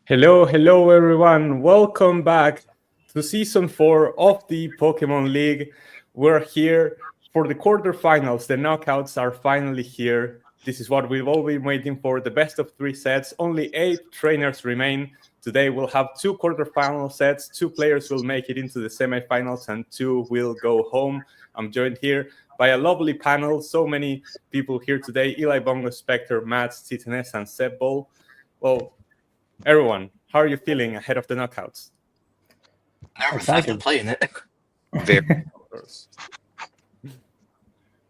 Hello everyone. Welcome back to Season 4 of the Pokémon League. We're here for the quarterfinals. The knockouts are finally here. This is what we've all been waiting for, the best of 3 sets. Only 8 trainers remain. Today we'll have 2 quarterfinal sets. 2 players will make it into the semifinals and 2 will go home. I'm joined here by a lovely panel. So many people here today. Elibungo, Spectre, Mats, Titanes, and Sebol. Well, everyone, how are you feeling ahead of the knockouts? Nervous after playing it. Very.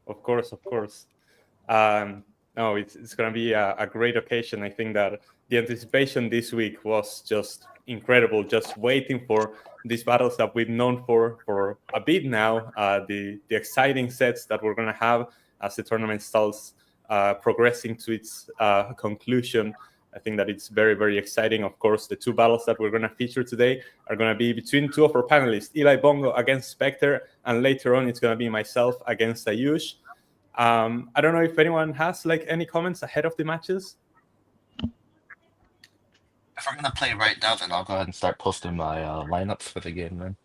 Of course. No, it's going to be a great occasion. I think that the anticipation this week was just incredible. Just waiting for these battles that we've known for a bit now. The exciting sets that we're going to have as the tournament starts progressing to its conclusion. I think that it's very, very exciting. Of course, the 2 battles that we're going to feature today are going to be between 2 of our panelists, Elibungo against Spectre, and later on it's going to be myself against Ayush. I don't know if anyone has any comments ahead of the matches. If we're going to play right now, then I'll go ahead and start posting my lineups for the game then.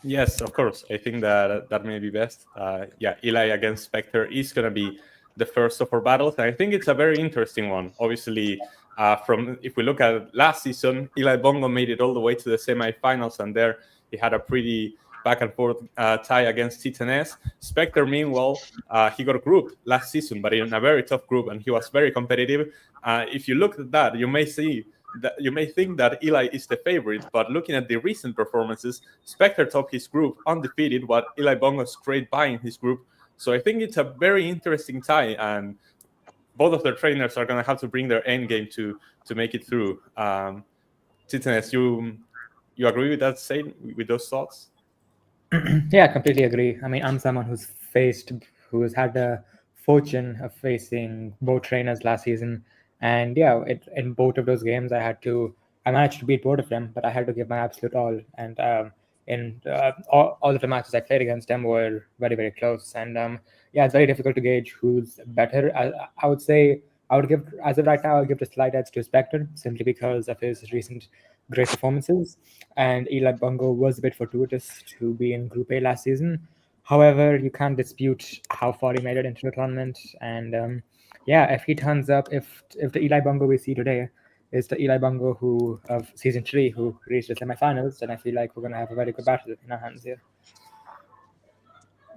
Yes, of course. I think that may be best. Eli against Spectre is going to be the first of our battles. And I think it's a very interesting one. Obviously, if we look at last season, Elibungo made it all the way to the semifinals, and there he had a pretty back and forth tie against Titanes. Spectre, meanwhile, he got a group last season, but in a very tough group, and he was very competitive. If you look at that, you may think that Eli is the favorite, but looking at the recent performances, Spectre topped his group undefeated, while Elibungo scraped by in his group. So I think it's a very interesting tie, and both of their trainers are going to have to bring their end game to make it through. Titanes, you agree with that? With those thoughts? Yeah, I completely agree. I mean, I'm someone who's had the fortune of facing both trainers last season, and in both of those games, I managed to beat both of them, but I had to give my absolute all. And all of the matches I played against them were very, very close. And it's very difficult to gauge who's better. I would say as of right now, I'll give the slight edge to Spectre simply because of his recent great performances. And Elibungo was a bit fortuitous to be in Group A last season. However, you can't dispute how far he made it into the tournament. And if he turns up, if the Elibungo we see today is the Elibungo of Season 3 who reached the semifinals, then I feel like we're going to have a very good battle in our hands here.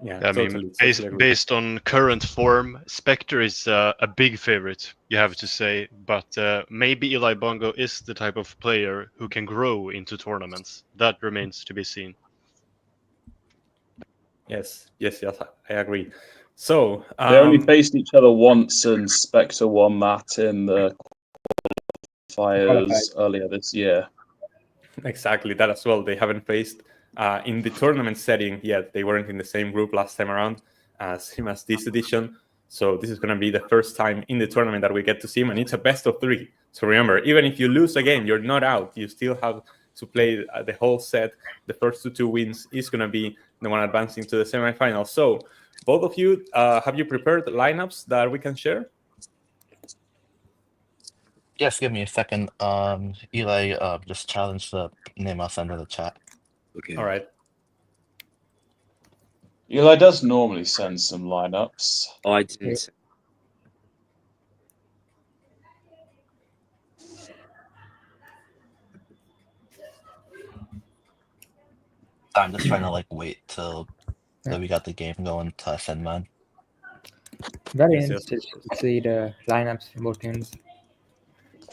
Yeah, I mean, based on current form, Spectre is a big favorite, you have to say. But maybe Elibungo is the type of player who can grow into tournaments. That remains to be seen. Yes, I agree. So they only faced each other once, and Spectre won that in the qualifiers earlier this year. Exactly, that as well. They haven't faced in the tournament setting yet. They weren't in the same group last time around, same as this edition. So this is going to be the first time in the tournament that we get to see him, and it's a best of 3. So remember, even if you lose a game, you're not out. You still have to play the whole set. The first 2 wins is going to be the one advancing to the semifinals. So both of you, have you prepared lineups that we can share? Yes, give me a second. Eli, just challenge the name I'll send in the chat. Okay. All right. Eli does normally send some lineups. Oh, I didn't. I'm just trying to wait till we got the game going to send mine. Very interested to see the lineups from both teams.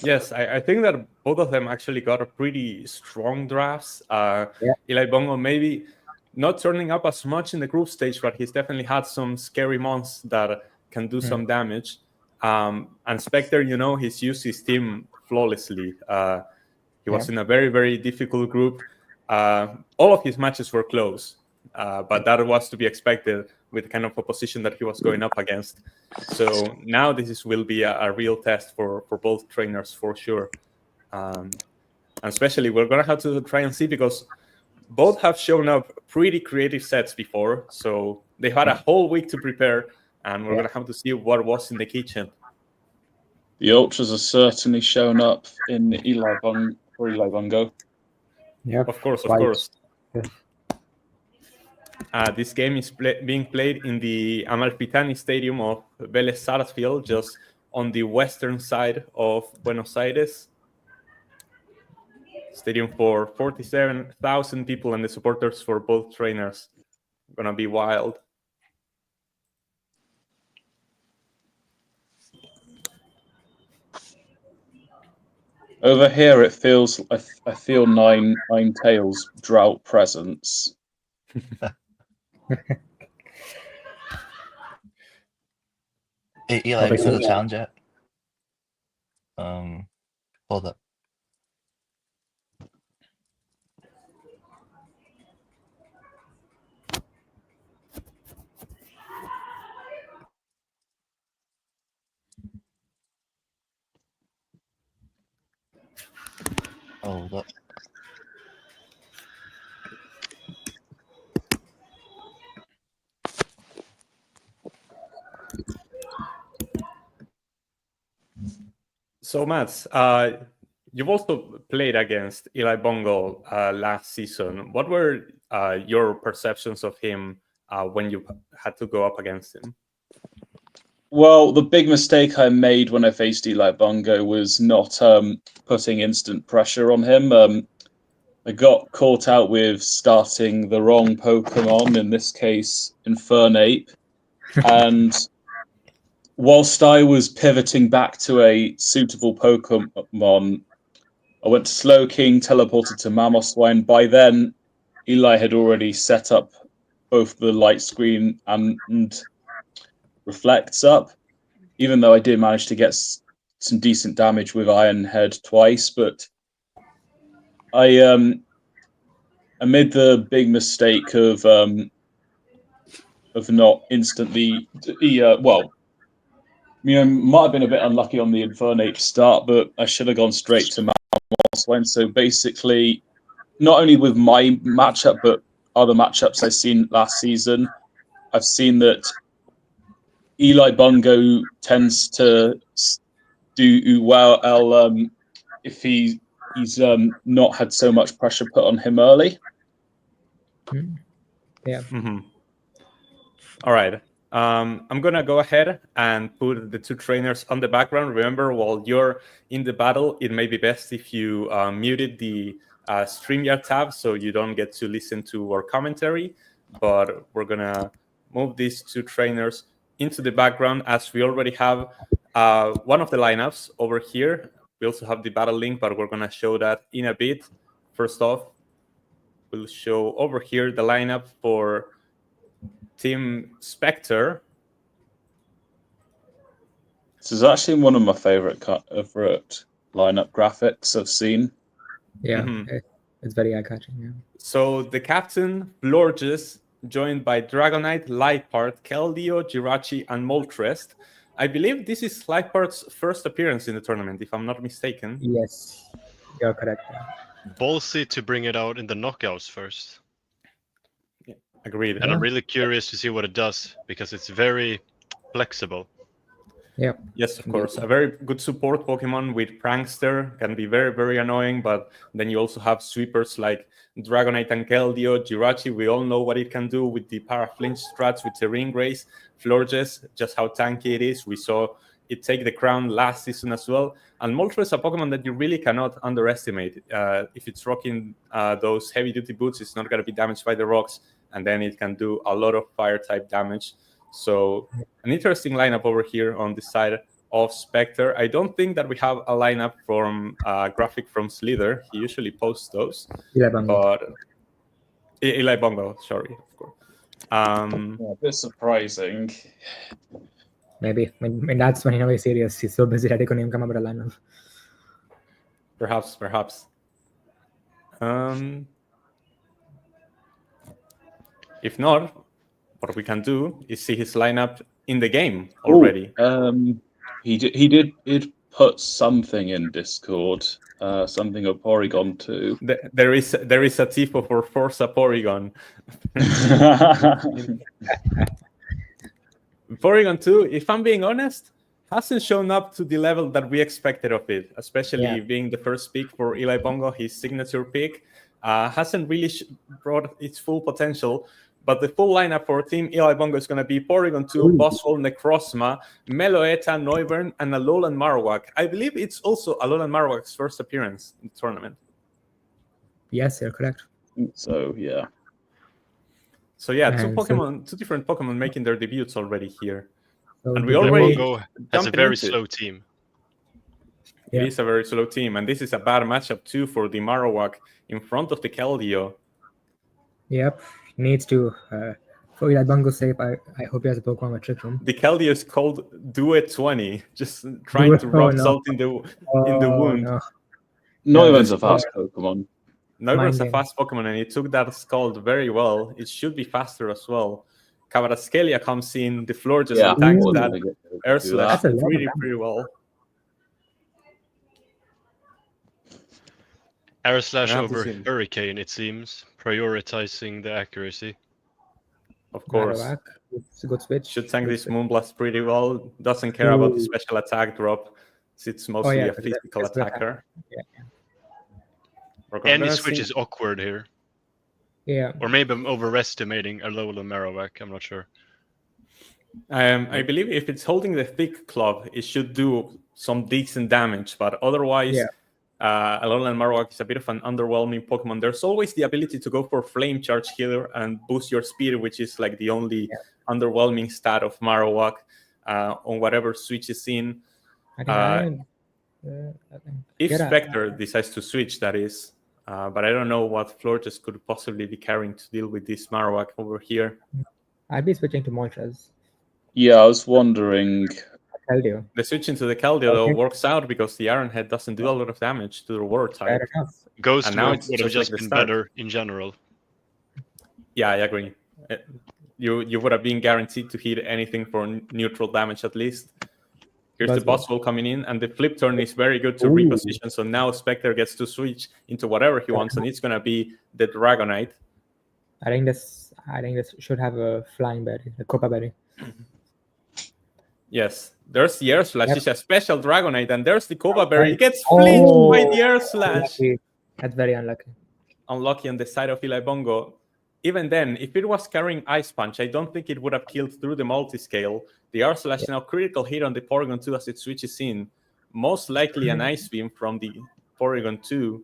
Yes, I think that both of them actually got a pretty strong drafts. Elibungo maybe not turning up as much in the group stage, but he's definitely had some scary months that can do some damage. And Spectre, he's used his team flawlessly. He was in a very, very difficult group. All of his matches were close, but that was to be expected with the kind of opposition that he was going up against. So now this will be a real test for both trainers for sure. And especially we're going to have to try and see, because both have shown up pretty creative sets before. So they had a whole week to prepare, and we're going to have to see what was in the kitchen. The Ultras are certainly shown up in for Elibungo. Yep. Of course, of Right. course. Yes. This game is being played in the Amalfitani Stadium of Vélez Sarsfield, just on the western side of Buenos Aires. Stadium for 47,000 people, and the supporters for both trainers gonna be wild. Over here, it feels I feel Nine Tails drought presence. Hey, Eli, have you seen the challenge yet? Hold up. Hold up. So, Mats, you've also played against Elibungo last season. What were your perceptions of him when you had to go up against him? Well, the big mistake I made when I faced Elibungo was not putting instant pressure on him. I got caught out with starting the wrong Pokemon, in this case, Infernape. And whilst I was pivoting back to a suitable Pokemon, I went to Slowking, teleported to Mamoswine. By then, Eli had already set up both the light screen and reflects up, even though I did manage to get some decent damage with Iron Head twice. But I made the big mistake of not instantly. Might have been a bit unlucky on the Infernape start, but I should have gone straight to Mamoswine. So basically, not only with my matchup, but other matchups I've seen last season, I've seen that Elibungo tends to do well if he's not had so much pressure put on him early. Yeah. Mm-hmm. All right. I'm gonna go ahead and put the two trainers on the background. Remember, while you're in the battle, it may be best if you muted the StreamYard tab so you don't get to listen to our commentary. But we're gonna move these two trainers into the background, as we already have one of the lineups over here. We also have the battle link, but we're gonna show that in a bit. First off, we'll show over here the lineup for Team Spectre. This is actually one of my favorite lineup graphics I've seen. Yeah. Mm-hmm. It's very eye-catching. Yeah. So the captain, Florges, joined by Dragonite, Lightpart, Keldeo, Jirachi, and Moltres. I believe this is Lightpart's first appearance in the tournament, if I'm not mistaken. Yes, you're correct. Yeah. Ballsy to bring it out in the knockouts first. Agreed. And I'm really curious to see what it does, because it's very flexible. Yeah. Yes, of course. A very good support Pokemon with Prankster can be very, very annoying, but then you also have sweepers like Dragonite and Keldeo, Jirachi. We all know what it can do with the Paraflinch strats with Terrain Grace, Florges, just how tanky it is. We saw it take the crown last season as well. And Moltres is a Pokemon that you really cannot underestimate. If it's rocking those heavy-duty boots, it's not going to be damaged by the rocks, and then it can do a lot of fire-type damage. So an interesting lineup over here on the side of Spectre. I don't think that we have a lineup from graphic from Slither. He usually posts those. Elibungo. But Elibungo, sorry, of course. A bit surprising. Maybe. When that's when he's serious. He's so busy that he couldn't even come up with a lineup. Perhaps. If not, what we can do is see his lineup in the game already. He did put something in Discord. Something of Porygon too. There is a Tifo for Forza Porygon. Porygon 2, if I'm being honest, hasn't shown up to the level that we expected of it, especially being the first pick for Elibungo, his signature pick. Hasn't really brought its full potential. But the full lineup for Team Elibungo is going to be Porygon 2, Boswell, Necrozma, Meloetta, Noivern, and Alolan Marowak. I believe it's also Alolan Marowak's first appearance in the tournament. Yes, you're correct. So, yeah. So, yeah, two different Pokemon making their debuts already here. So And we already Elibungo has a very slow team. It is a very slow team, and this is a bad matchup too for the Marowak in front of the Keldeo. Yep, needs to. For Elibungo's sake, I hope he has a Pokemon with Trick Room. The Keldeo is called Do It 20, just trying to rub salt in the wound. No. Noivern's a fast Pokemon. Noivern's a fast Pokemon, and it took that Scald very well. It should be faster as well. Cabarascalia comes in, the floor just attacks that Air Slash pretty well. Air Slash over Hurricane, it seems, prioritizing the accuracy. Of course. It's a good switch. Should tank this Moonblast pretty well. Doesn't care about the special attack drop. It's mostly a physical attacker. Any switch is awkward here. Yeah. Or maybe I'm overestimating Alolan Marowak, I'm not sure. I believe if it's holding the thick club, it should do some decent damage, but otherwise... Alolan Marowak is a bit of an underwhelming Pokemon. There's always the ability to go for Flame Charge here and boost your speed, which is like the only underwhelming stat of Marowak on whatever switch is in. If Spectre decides to switch, that is. But I don't know what Florges could possibly be carrying to deal with this Marowak over here. I'd be switching to Moltres. Yeah, I was wondering... Keldeo. The switch into the Keldeo though works out because the Iron Head doesn't do a lot of damage to the Water type. Ghost would have just been better in general. Yeah, I agree. You would have been guaranteed to hit anything for neutral damage at least. Here's the Boswell coming in, and the flip turn is very good to reposition. So now Spectre gets to switch into whatever he wants, and it's gonna be the Dragonite. I think this should have a Flying Berry, a Copa Berry. Yes, there's the Air Slash. It's a special Dragonite, and there's the Kova Berry. It gets flinched by the Air Slash. That's very unlucky. Unlucky on the side of Elibungo. Even then, if it was carrying Ice Punch, I don't think it would have killed through the multi-scale. The Air Slash now critical hit on the Porygon 2 as it switches in. Most likely an Ice Beam from the Porygon 2.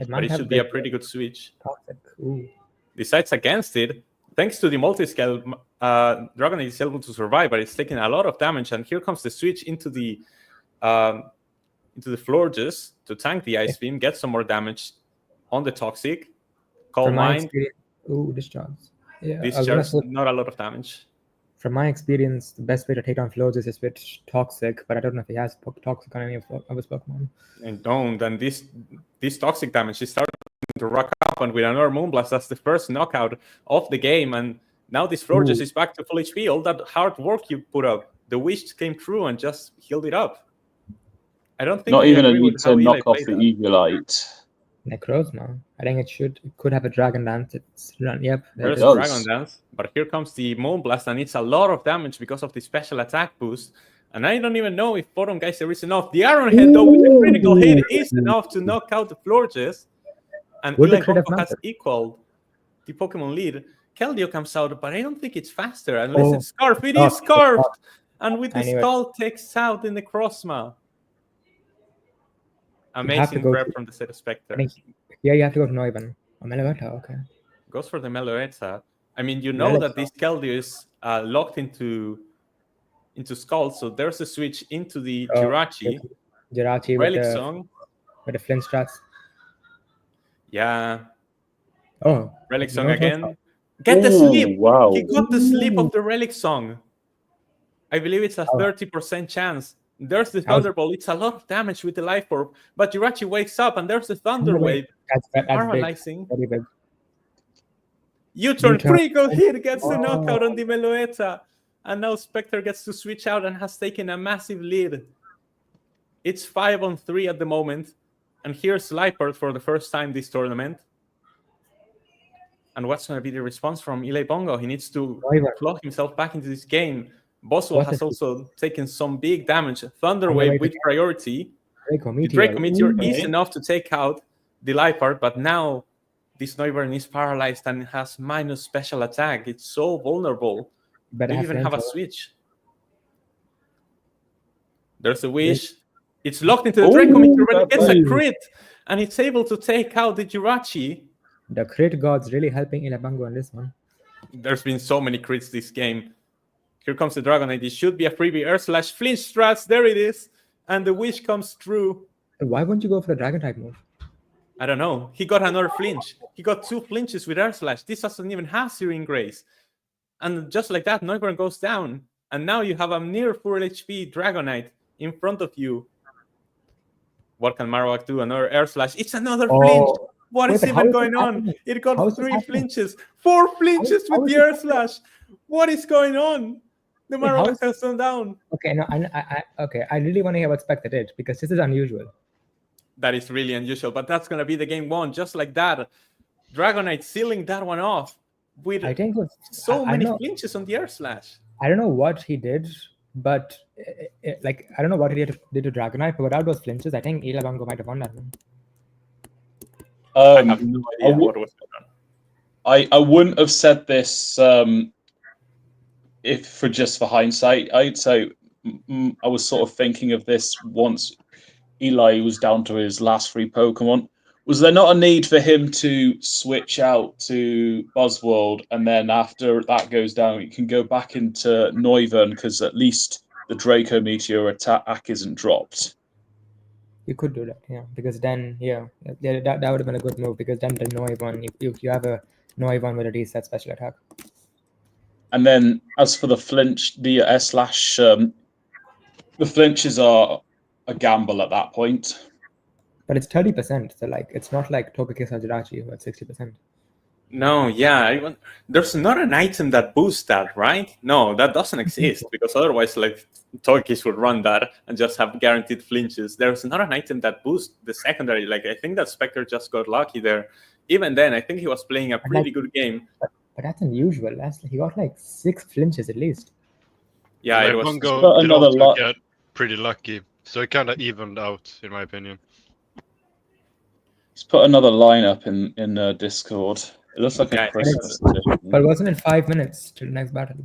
But it should be a pretty good switch. Decides against it. Thanks to the multi-scale, Dragonite is able to survive, but it's taking a lot of damage. And here comes the switch into the Florges to tank the Ice Beam, get some more damage on the Toxic. Calm Mind. Discharge. Yeah, Discharge, not a lot of damage. From my experience, the best way to take down Florges is with Toxic, but I don't know if he has Toxic on any of his Pokemon. And don't. And this Toxic damage is starting to rack up, and with another Moonblast, that's the first knockout of the game. And now this Florges is back to full HP. All that hard work you put up, the wish came true and just healed it up. I don't think not even a need to knock off the Eviolite. Necrozma. I think it could have a Dragon Dance. There's a Dragon Dance, but here comes the Moonblast, and it's a lot of damage because of the special attack boost. And I don't even know if Bottom Geyser is enough. The Iron Head, though, with a critical hit, is enough to knock out the Florges. And Elibungo has equaled the Pokemon lead. Keldeo comes out, but I don't think it's faster unless it's Scarf. It is Scarfed! And with the Skull takes out the Necrozma. Amazing prep from the set of Spectre. You have to go to Noivern. Or Meloetta, okay. Goes for the Meloetta. I mean, you know that this Keldeo is locked into Skull, so there's a switch into the Jirachi. Jirachi Relic Song. With the Flint Strats. Yeah. Oh. Relic Song again. Get the sleep! Wow. He got the sleep of the Relic Song. I believe it's a 30% chance. There's the Thunderbolt. It's a lot of damage with the Life Orb, but Jirachi wakes up and there's the Thunder Wave. That's paralyzing. Very big. U-turn, critical hit, gets the knockout on the Meloetta. And now Spectre gets to switch out and has taken a massive lead. It's 5-on-3 at the moment. And here's Liepard for the first time this tournament. And what's going to be the response from Elibungo? He needs to plug himself back into this game. Boswell What has is- also taken some big damage. Thunder On the Wave way with to- priority. Draco The Meteor. Draco Meteor is Okay. enough to take out the Liepard, but now this Noivern is paralyzed and has minus special attack. It's so vulnerable. But They I even have a flamethrower. switch. There's a wish. It's locked into the Draco Ooh, Meteor, but it that gets a was- crit, and it's able to take out the Jirachi. The crit gods really helping Elibungo on this one. There's been so many crits this game. Here comes the Dragonite. It should be a freebie. Air Slash, flinch strats. There it is. And the wish comes true. Why wouldn't you go for the Dragon type move? I don't know. He got another flinch. He got 2 flinches with Air Slash. This doesn't even have Searing Grace. And just like that, Noivern goes down. And now you have a near full HP Dragonite in front of you. What can Marowak do? Another Air Slash. It's another flinch. What Wait, is but how even is going this on? happening? It How got is this 3 happening? flinches. 4 flinches how with is the this Air happening? Slash. What is going on? The Wait, how Marowak is- has gone down. Okay, no, okay. I really want to hear what Spectre did because this is unusual. That is really unusual, but that's going to be the game 1, just like that. Dragonite sealing that one off with I think it was, so I many know- flinches on the Air Slash. I don't know what he did, but like I don't know what he did to Dragonite, but without those flinches, I think Elibungo might have won that one. I have no idea I w- what was going on. I wouldn't have said this if for hindsight. I'd say I was sort of thinking of this once Eli was down to his last 3 Pokemon. Was there not a need for him to switch out to Buzzworld, and then after that goes down, you can go back into Noivern because at least the Draco Meteor attack isn't dropped? You could do that, yeah, because then that would have been a good move because then the Noivern, if you have a Noivern with a reset special attack. And then as for the flinch, the S slash, the flinches are a gamble at that point. But it's 30%, so like it's not like Togekiss or Jirachi who at 60%. No, yeah. There's not an item that boosts that, right? No, that doesn't exist because otherwise, like, Togekiss would run that and just have guaranteed flinches. There's not an item that boosts the secondary. Like, I think that Spectre just got lucky there. Even then, I think he was playing a pretty good game. But that's unusual. He got like 6 flinches at least. Yeah, it was. Elibungo But did another also lot- get pretty lucky, so it kind of evened out, in my opinion. He's put another lineup in Discord. It looks like Yeah, a Christmas But edition. wasn't it 5 minutes till the next battle?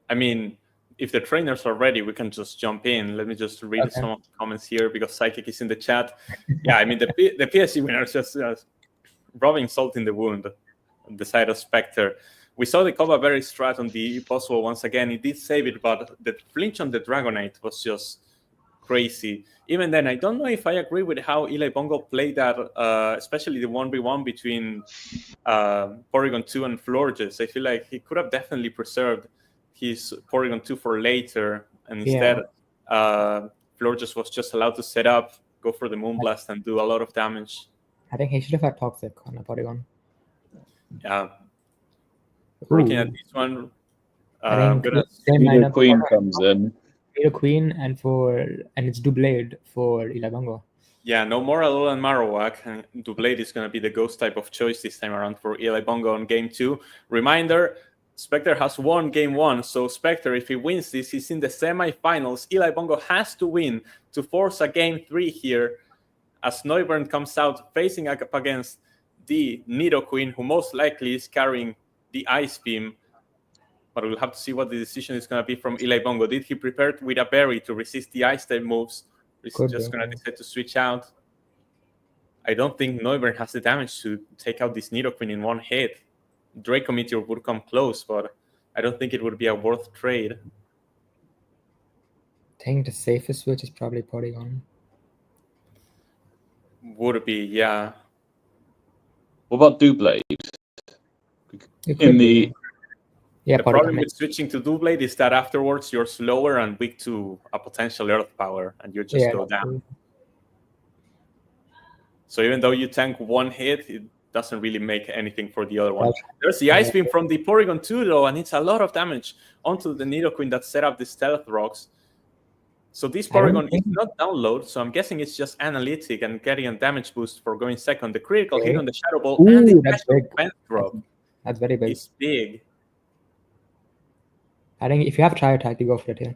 I mean, if the trainers are ready, we can just jump in. Let me just read Okay. some of the comments here because Psychic is in the chat. Yeah, I mean, the PSG winner is just rubbing salt in the wound on the side of Spectre. We saw the Koba Berry strat on the Boswell once again. It did save it, but the flinch on the Dragonite was just crazy. Even then, I don't know if I agree with how Elibungo played that, especially the 1v1 between Porygon 2 and Florges. I feel like he could have definitely preserved his Porygon 2 for later, and instead Florges was just allowed to set up, go for the Moonblast, and do a lot of damage. I think he should have had Toxic on a Porygon. Yeah. Looking at Ooh. this one, I I'm think gonna same Nido lineup Queen for comes in. Nido Queen and it's Doublade for Elibungo. Yeah, no more Alolan Marowak. And Doublade is going to be the ghost type of choice this time around for Elibungo on game 2. Reminder, Spectre has won game 1, so Spectre, if he wins this, he's in the semifinals. Elibungo has to win to force a game 3 here as Noivern comes out facing up against the Nidoqueen, who most likely is carrying the Ice Beam. But we'll have to see what the decision is going to be from Elibungo. Did he prepare with a berry to resist the Ice type moves? Or is he Could just be. going to decide to switch out? I don't think Noivern has the damage to take out this Nidoqueen in one hit. Draco Meteor would come close, but I don't think it would be a worth trade. I think the safest switch is probably Porygon. Would be, yeah. What about Doublade? It could In be. the Yeah, The problem Porygon. with switching to Doublade is that afterwards you're slower and weak to a potential Earth Power, and you just Yeah, go that's down. true. So even though you tank one hit, it doesn't really make anything for the other one. That's- There's the Ice Beam from the Porygon 2, though, and it's a lot of damage onto the Nidoqueen that set up the Stealth Rocks. So this I don't Porygon is think- not download, so I'm guessing it's just analytic and getting a damage boost for going second. The critical hit Okay. on the Shadow Ball Ooh, and the that's special big. defense drop That's very big. is big. I think if you have try attack, you go for it here.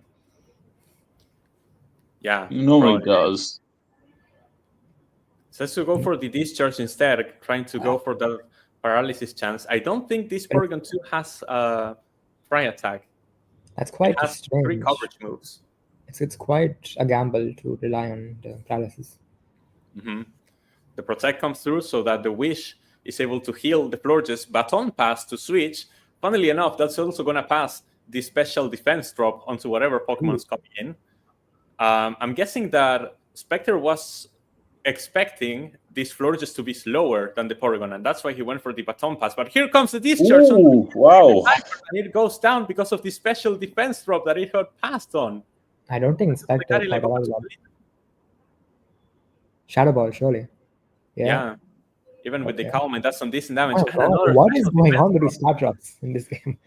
Yeah, He normally probably. does. Says to go for the discharge instead, trying to go for the paralysis chance. I don't think this Porygon 2 has a fry attack. That's It quite has 3 strange. coverage moves. It's quite a gamble to rely on the paralysis. The protect comes through so that the wish is able to heal the Florges. Baton pass to switch. Funnily enough, that's also going to pass the special defense drop onto whatever Pokemon's coming in. I'm guessing that Spectre was expecting these Florges to be slower than the Porygon, and that's why he went for the baton pass. But here comes the discharge. Ooh, wow. And it goes down because of the special defense drop that it got passed on. I don't think Spectre Like, thought about that. Shadow Ball, surely. Yeah. Even with the Okay. Calm, and that's some decent damage. Oh, And God, another what is special going defense on with drop. these stat drops in this game?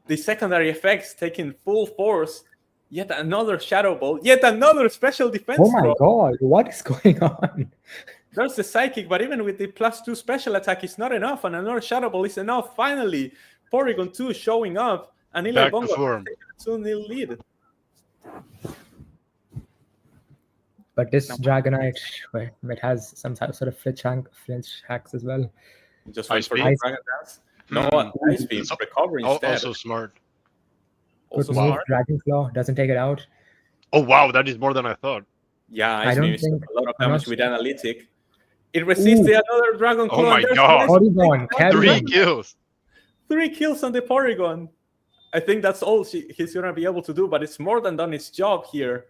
The secondary effects taking full force. Yet another Shadow Ball. Yet another special defense Oh my drop. God, what is going on? There's the Psychic, but even with the +2 special attack, it's not enough. And another Shadow Ball is enough. Finally, Porygon 2 showing up. And Back to Elibungo form. taking a 2-0 lead. But this Dragonite, well, it has some sort of flinch hacks as well. Just Ice wait for Beam? the Dragon Dance. No, Ice Beam. Recover instead. Also smart. Good Also move, smart. Dragon Claw, doesn't take it out. Oh wow, that is more than I thought. Yeah, I Ice don't Beam is think- a lot of I'm damage not with Analytic. It resists the another Dragon Claw. Oh my and there's God. the Porygon, carry 3 him. kills. 3 kills on the Porygon. I think that's all he's going to be able to do, but it's more than done its job here.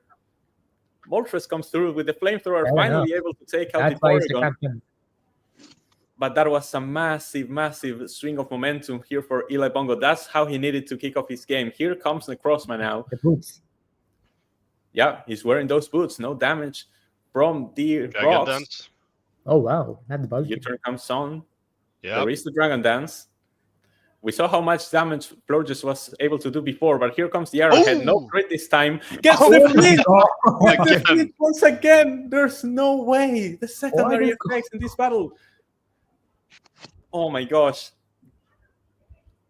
Moltres comes through with the Flamethrower, Fair finally able to take out That's the why he's the Porygon. champion. But that was a massive, massive swing of momentum here for Elibungo. That's how he needed to kick off his game. Here comes Necrozma now. The boots. Yeah, he's wearing those boots. No damage from the Dragon rocks. Dance. Oh wow, that's bulky. U-turn comes on. Yeah. There is the Dragon Dance. We saw how much damage Florges was able to do before, but here comes the Arrowhead. No Ooh. crit this time. Gets Oh the my flip! Gets the Again. flip once again! There's no way! The secondary is effects in this battle. Oh my gosh.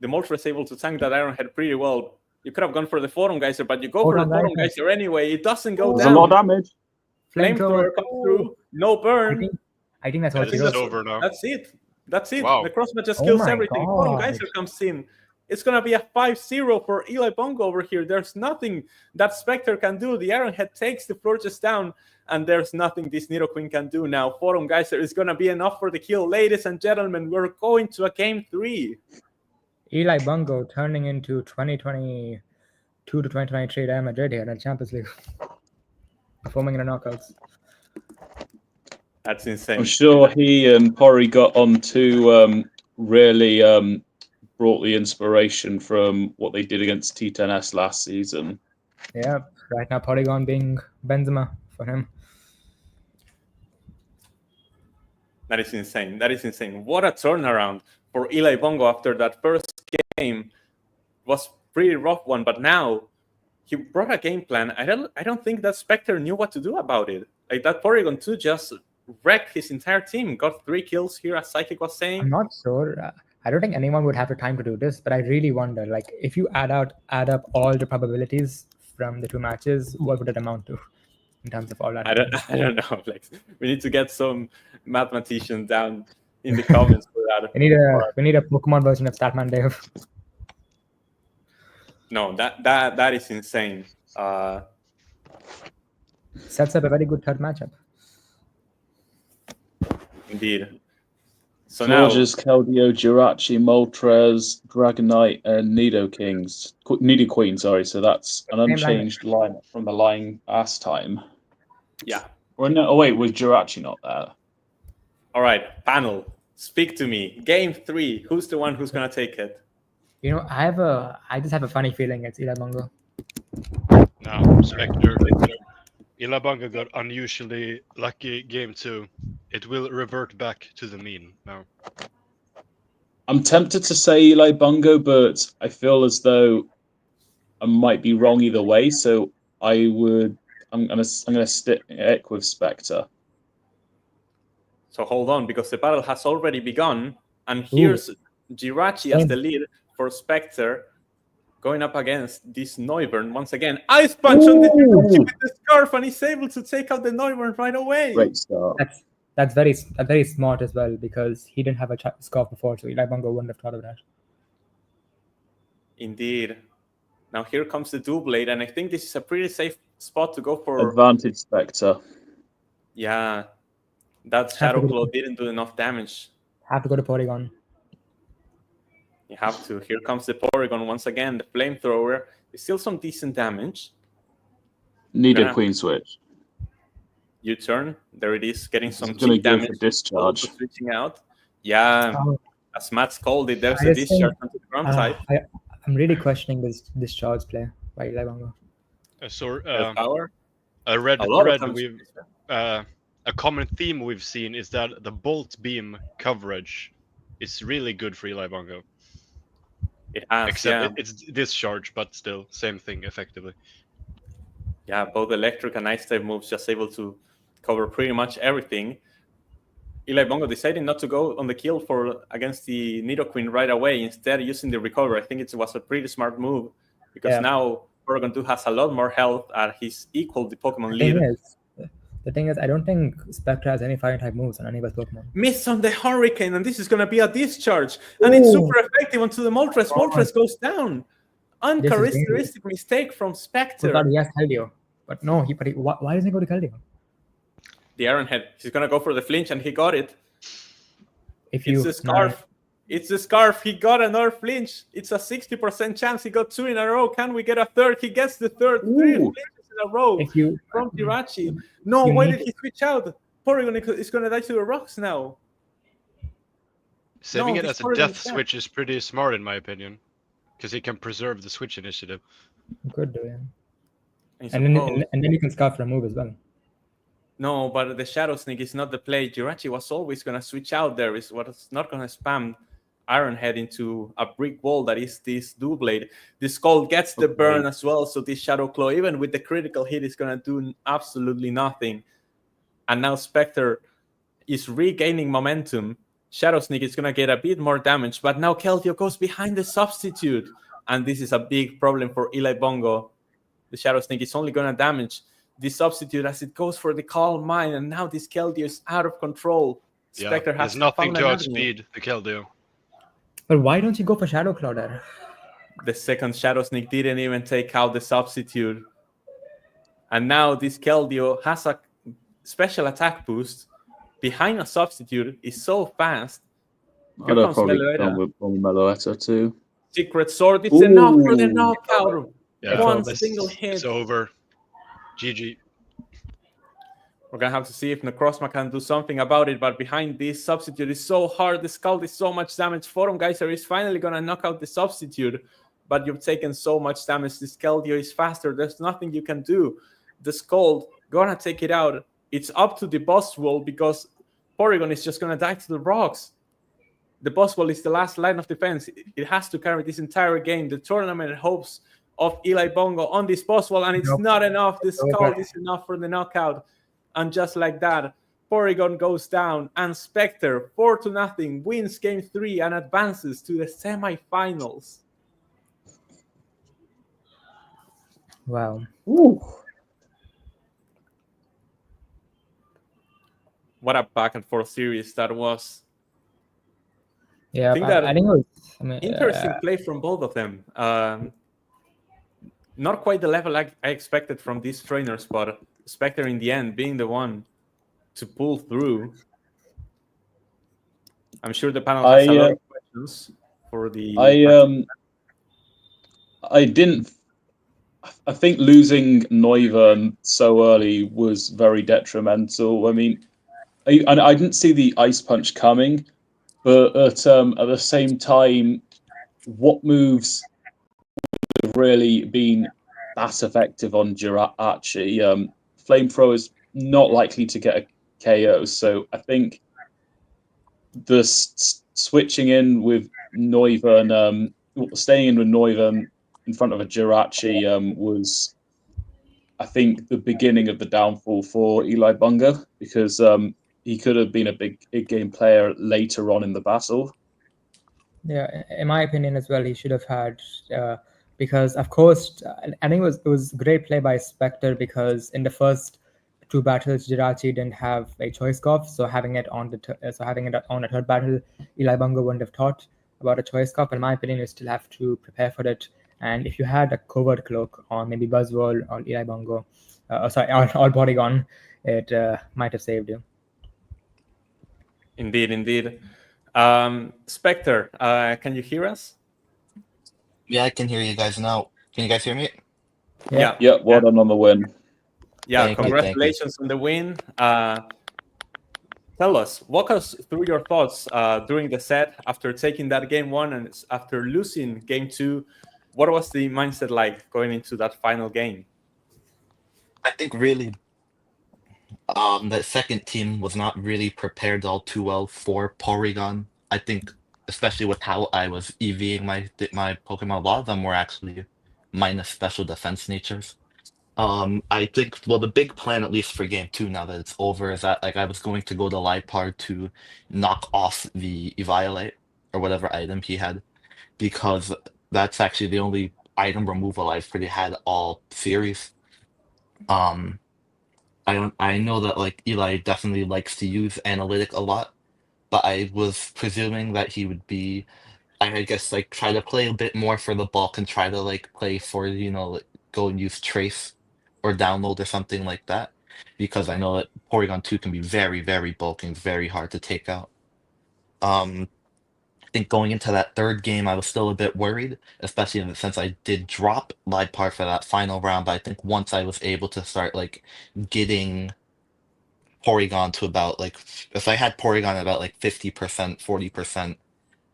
The Moltres is able to tank that Arrowhead pretty well. You could have gone for the Photon Geyser, but you go for the Photon Photon Geyser anyway. It doesn't go There's a lot down. of damage. Flamethrower comes through. No burn. I think that's all It she is does. over now. That's it. That's it. Wow. The Crossman just Oh kills my everything. Photon God. Geyser comes in. It's going to be a 5-0 for Elibungo over here. There's nothing that Spectre can do. The Arrowhead takes the Florges down, and there's nothing this Nidoqueen can do now. Photon Geyser is going to be enough for the kill. Ladies and gentlemen, we're going to a game 3. Elibungo turning into 2022 to 2023 Real Madrid here in the Champions League. Performing in the knockouts. That's insane. I'm sure he and Pori got on to really brought the inspiration from what they did against T10S last season. Yeah, right now Porygon being Benzema for him. That is insane. That is insane. What a turnaround for Elibungo after that first game. Was pretty rough one, but now he brought a game plan. I don't think that Spectre knew what to do about it. Like that Porygon 2 just wrecked his entire team. Got 3 kills here, as Psychic was saying. I'm not sure. I don't think anyone would have the time to do this, but I really wonder, like, if you add up all the probabilities from the 2 matches, what would it amount to in terms of all that? I don't know. Like, we need to get some mathematicians down in the comments for that. We need a Pokemon version of Statman Dave. No, that is insane. Sets up a very good third matchup. Indeed. So now, Florges, Keldeo, Jirachi, Moltres, Dragonite, and Nidoqueen, sorry. So that's an Same unchanged lineup from the line last time. yeah. Or no, oh wait, was Jirachi not there? All right, panel, speak to me. Game 3. Who's the one who's gonna take it? You know, I just have a funny feeling it's Elibungo. Now, Spectre. Elibungo got unusually lucky game 2. It will revert back to the mean now. I'm tempted to say Elibungo, but I feel as though I might be wrong either way. So I'm gonna stick with Spectre. So hold on, because the battle has already begun, and here's Jirachi as the lead for Spectre. going up against this Noivern once again. Ice punch on the Jirachi with the scarf, and he's able to take out the Noivern right away. Great start. That's very smart as well, because he didn't have a scarf before, so Elibungo wouldn't have thought of that. Indeed. Now here comes the Doublade, and I think this is a pretty safe spot to go for. Advantage Spectre. Yeah, that Shadow Claw didn't do enough damage. Have to go to Porygon. You have to. Here comes the Porygon once again. The Flamethrower is still some decent damage. Need a Queen Switch. U-turn. There it is, getting some It's gonna cheap go damage. for discharge. Switching out. Yeah, Oh. as Matt's called it, there's I a just discharge think, onto the ground type. I'm really questioning this discharge play by Elibungo. Power. I read A lot of we've times. a common theme we've seen is that the bolt beam coverage is really good for Elibungo. It has, Except it's discharge, but still same thing effectively. Yeah, both electric and ice type moves just able to cover pretty much everything. Elibungo deciding not to go on the kill against the Nidoqueen right away, instead using the recover. I think it was a pretty smart move, because now Porygon 2 has a lot more health and he's equal the Pokemon lead. The thing is, I don't think Spectre has any fire type moves on any of his Pokemon. Miss on the Hurricane, and this is going to be a discharge. And it's super effective onto the Moltres. Moltres goes down. Uncharacteristic mistake from Spectre. But he has Keldeo. But no, why doesn't he go to Keldeo? The Iron Head. He's going to go for the flinch, and he got it. It's the scarf. It's the scarf. He got another flinch. It's a 60% chance. He got 2 in a row. Can we get a third? He gets the third. 3 flinches in a row from Jirachi. No, why did he switch out? Porygon is going to die to the rocks now. Saving it as a death switch is pretty smart in my opinion, because he can preserve the switch initiative. Good, yeah. And then you can scarf remove as well. No, but the Shadow Sneak is not the play. Jirachi was always going to switch out there. Is what's not going to spam Iron Head into a brick wall that is this Doublade. This Skull gets the burn as well, so this Shadow Claw, even with the critical hit, is going to do absolutely nothing. And now Spectre is regaining momentum. Shadow Sneak is going to get a bit more damage, but now Keldeo goes behind the Substitute. And this is a big problem for Elibungo. The Shadow Sneak is only going to damage the Substitute as it goes for the Calm Mind, and now this Keldeo is out of control. Spectre has nothing to outspeed the Keldeo. But why don't you go for Shadow Claw there? The second Shadow Sneak didn't even take out the Substitute. And now this Keldeo has a special attack boost behind a Substitute. Is so fast. I'd have probably gone with Meloetta too. Secret Sword, it's enough for the knockout. Yeah, one single hit. It's over. GG. We're going to have to see if Necrozma can do something about it, but behind this Substitute is so hard. The Scald is so much damage. Photon Geyser is finally going to knock out the Substitute, but you've taken so much damage. The Keldeo is faster. There's nothing you can do. The Scald going to take it out. It's up to the boss wall, because Porygon is just going to die to the rocks. The boss wall is the last line of defense. It has to carry this entire game. The tournament hopes of Elibungo on this boss wall, and it's not enough. The Scald is enough for the knockout. And just like that, Porygon goes down, and Spectre, 4-0, wins Game 3 and advances to the semifinals. Wow. Ooh. What a back and forth series that was. Yeah, I think that I think it was interesting play from both of them. Not quite the level I expected from these trainers, but Spectre in the end being the one to pull through. I'm sure the panel has a lot of questions for the. I think losing Noivern so early was very detrimental. I mean, I didn't see the Ice Punch coming, but at the same time, what moves have really been that effective on Jirachi? Flamethrower is not likely to get a KO, so I think the switching in with Noivern, staying in with Noivern in front of a Jirachi was, I think, the beginning of the downfall for Elibungo, because he could have been a big game player later on in the battle. Yeah, in my opinion as well, he should have had because of course I think it was great play by Spectre, because in the first two battles Jirachi didn't have a choice scarf, so having it on a third battle, Elibungo wouldn't have thought about a choice scarf. In my opinion, you still have to prepare for it, and if you had a covert cloak or maybe Buzzwole or Elibungo, or Porygon, it might have saved you. Indeed. Spectre, can you hear us? Yeah, I can hear you guys now. Can you guys hear me? Yeah. Yeah, well done on the win. Yeah, Thank you, congratulations on the win. Walk us through your thoughts during the set after taking that game 1 and after losing game 2. What was the mindset like going into that final game? I think really the second team was not really prepared all too well for Porygon. I think, especially with how I was EVing my Pokemon, a lot of them were actually minus special defense natures. I think, well, the big plan, at least for game 2, now that it's over, is that like I was going to go to Lipar to knock off the Eviolite or whatever item he had, because that's actually the only item removal I've pretty had all series. I know that like Eli definitely likes to use analytic a lot, but I was presuming that he would be, I guess, like try to play a bit more for the bulk and try to like play for, like, go and use trace or download or something like that, because I know that Porygon 2 can be very, very bulky and very hard to take out. I think going into that third game, I was still a bit worried, especially in the sense I did drop Liepar for that final round. But I think once I was able to start like getting Porygon to about like, if I had Porygon at about like 50%, 40%,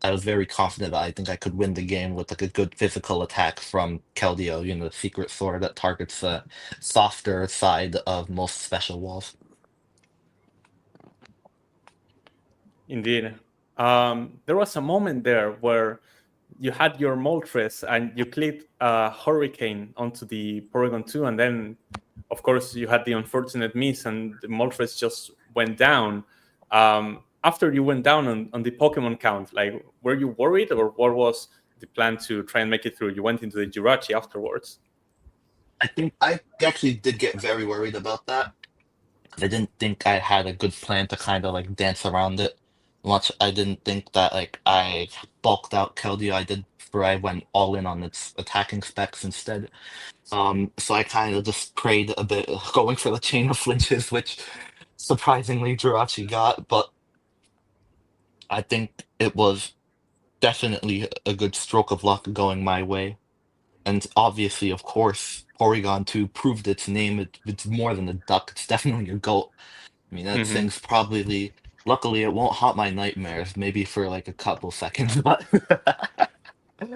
I was very confident that I think I could win the game with like a good physical attack from Keldeo, the secret sword that targets the softer side of most special walls. Indeed. There was a moment there where you had your Moltres and you clicked Hurricane onto the Porygon 2, and then, of course, you had the unfortunate miss and the Moltres just went down. After you went down on the Pokemon count, like, were you worried, or what was the plan to try and make it through? You went into the Jirachi afterwards. I think I actually did get very worried about that. I didn't think I had a good plan to kind of like dance around it much. I didn't think that like I bulked out Keldeo. I went all in on its attacking specs instead. So I kind of just prayed a bit, going for the chain of flinches, which surprisingly Jirachi got, but I think it was definitely a good stroke of luck going my way. And obviously, of course, Porygon 2 proved its name. It's more than a duck. It's definitely a goat. I mean, that thing's probably. Luckily, it won't haunt my nightmares. Maybe for like a couple seconds, but.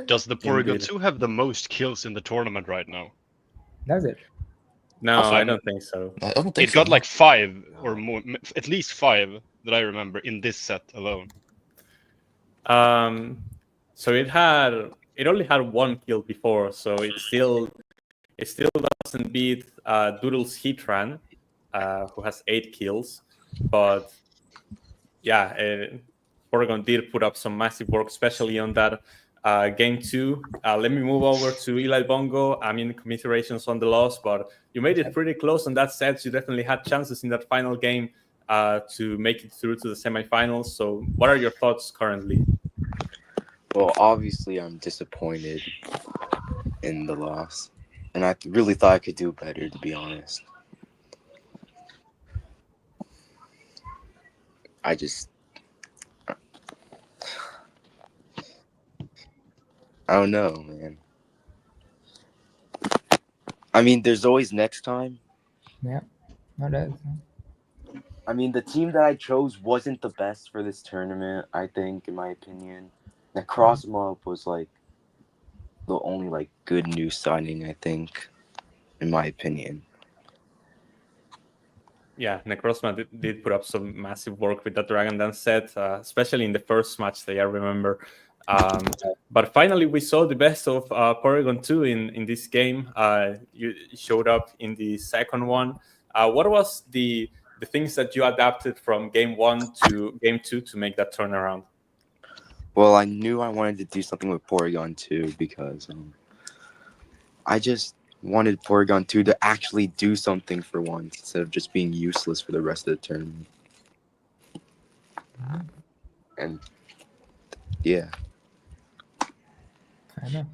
Does the Porygon Indeed. 2 have the most kills in the tournament right now? Does it? No, Also, I don't think so. I don't think It so, got no. like 5 or more, at least 5 that I remember in this set alone. So it only had 1 kill before, so it still doesn't beat Doodle's Heatran, who has 8 kills. But yeah, Porygon did put up some massive work, especially on that game 2. Let me move over to Elibungo. I mean, commiserations on the loss, but you made it pretty close on that set. You definitely had chances in that final game to make it through to the semifinals. So what are your thoughts currently? Well, obviously, I'm disappointed in the loss, and I really thought I could do better, to be honest. I don't know, man. I mean, there's always next time. Yeah, no, does. I mean, the team that I chose wasn't the best for this tournament, I think, in my opinion. Necrozma was like the only like good new signing, I think, in my opinion. Yeah, Necrozma did put up some massive work with that Dragon Dance set, especially in the first match day, I remember. But finally, we saw the best of Porygon 2 in this game. You showed up in the second one. What was the things that you adapted from game 1 to game 2 to make that turnaround? Well, I knew I wanted to do something with Porygon 2 because I just wanted Porygon 2 to actually do something for once instead of just being useless for the rest of the tournament. And yeah. I know.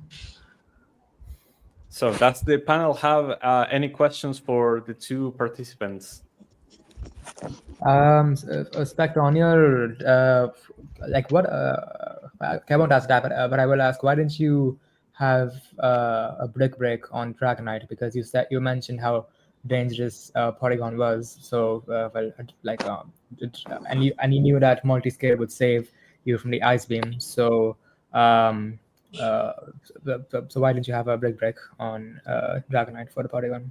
So does the panel have any questions for the two participants? Spectre, on your like what? I won't ask that, but I will ask. Why didn't you have a brick break on Dragonite? Because you mentioned how dangerous Porygon was. So and you knew that multi-scale would save you from the Ice Beam. So so why didn't you have a brick break on Dragonite for the Porygon?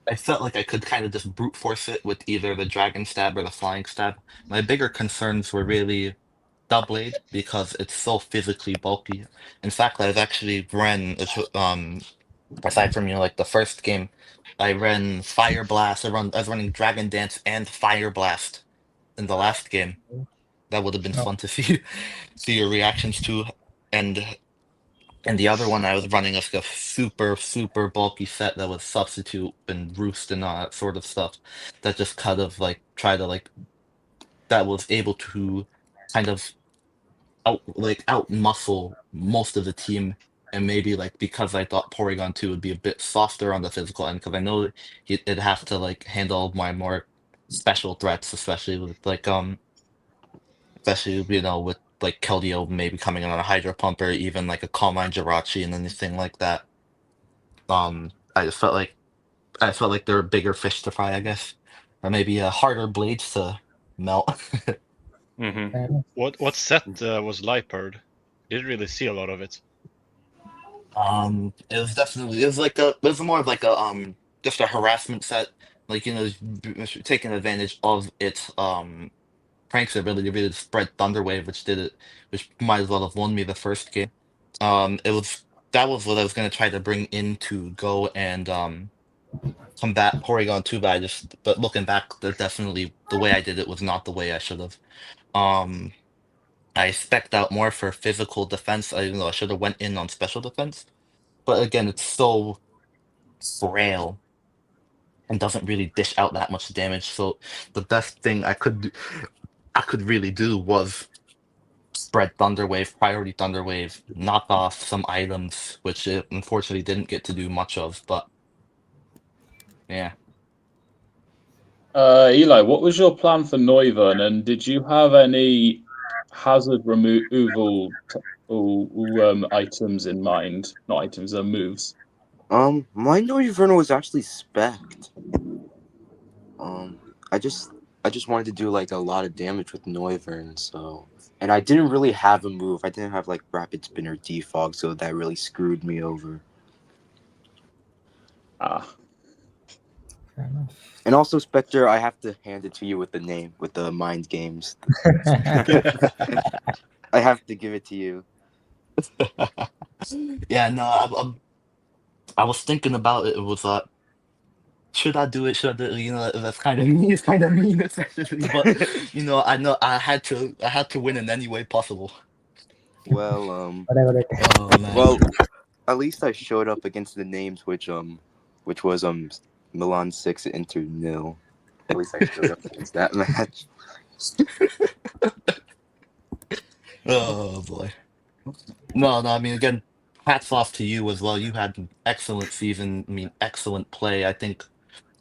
I felt like I could kind of just brute force it with either the Dragon Stab or the Flying Stab. My bigger concerns were really Doublade because it's so physically bulky. In fact, I've actually ran aside from like the first game, I ran Fire Blast. I was running Dragon Dance and Fire Blast in the last game. That would have been Oh. fun to see your reactions to. And the other one I was running like a super bulky set that was Substitute and Roost and all that sort of stuff. That just kind of like try to like that was able to kind of out muscle most of the team. And maybe like because I thought Porygon 2 would be a bit softer on the physical end, because I know it'd have to like handle my more special threats, especially with like especially with like Keldeo maybe coming in on a Hydro Pump or even like a Calm Mind Jirachi and anything like that. I just felt like there were bigger fish to fry, I guess, or maybe harder blades to melt. Mm-hmm. What set was Liepard? Didn't really see a lot of it. It was definitely it was more of like a just a harassment set, like taking advantage of its Frank's ability to really spread Thunder Wave, which might as well have won me the first game. That was what I was gonna try to bring in to go and combat Porygon 2, but looking back, definitely the way I did it was not the way I should have. Um, I spec'd out more for physical defense, even though I should have went in on special defense. But again, it's so frail and doesn't really dish out that much damage. So the best thing I could really do was spread Thunder Wave, priority Thunder Wave, knock off some items, which it unfortunately didn't get to do much of. But yeah. Eli, what was your plan for Noivern, and did you have any hazard removal items in mind? Not items, moves. My Noivern was actually spec'd. I just wanted to do like a lot of damage with Noivern, so and I didn't really have a move. I didn't have like Rapid Spin or Defog, so that really screwed me over. Ah, Fair enough. And also, Spectre, I have to hand it to you with the name, with the Mind Games. I have to give it to you. Yeah, no, I was thinking about it. It was should I do it? Should I do it? That's kind of mean. It's kind of mean, especially. But I know I had to win in any way possible. Well, Whatever it takes. Oh man. well, at least I showed up against the names, which was Milan 6 Inter 0. At least I showed up against that match. Oh boy. No, I mean, again, hats off to you as well. You had an excellent season. I mean, excellent play. I think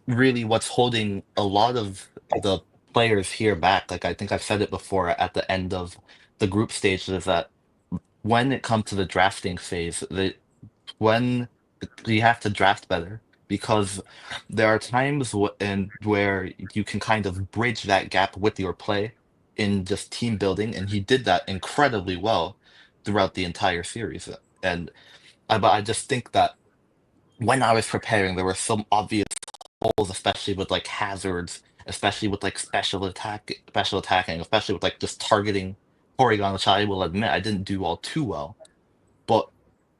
really what's holding a lot of the players here back, like I think I've said it before at the end of the group stage, is that when it comes to the drafting phase, when you have to draft better, because there are times where you can kind of bridge that gap with your play in just team building, and he did that incredibly well throughout the entire series. And but I just think that when I was preparing, there were some obvious holes, especially with like hazards, especially with like special attacking, especially with like just targeting Porygon, which I will admit I didn't do all too well. But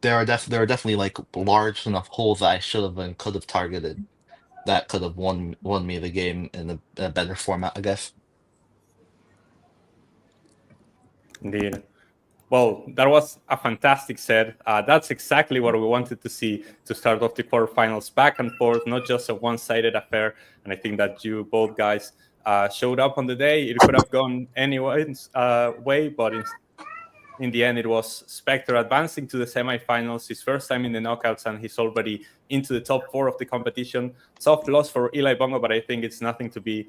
there are definitely like large enough holes that I should have and could have targeted that could have won me the game in a better format, I guess. Indeed. Well, that was a fantastic set. That's exactly what we wanted to see to start off the quarterfinals, back and forth, not just a one-sided affair. And I think that you both guys showed up on the day. It could have gone any way, but in the end, it was Spectre advancing to the semifinals, his first time in the knockouts, and he's already into the top 4 of the competition. Soft loss for Elibungo, but I think it's nothing to be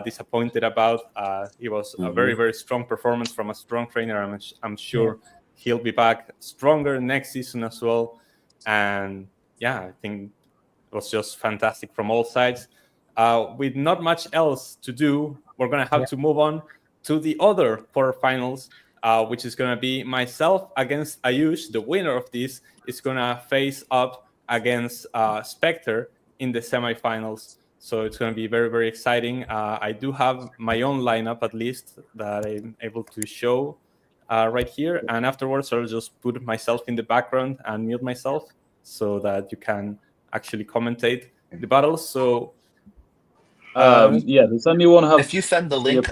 disappointed about. It was a very, very strong performance from a strong trainer. I'm sure he'll be back stronger next season as well. And yeah, I think it was just fantastic from all sides. With not much else to do, we're going to have to move on to the other quarterfinals. Which is going to be myself against Ayush. The winner of this is going to face up against Spectre in the semifinals. So it's going to be very, very exciting. I do have my own lineup, at least, that I'm able to show right here. And afterwards, I'll just put myself in the background and mute myself so that you can actually commentate the battles. So does anyone have... If you send the link,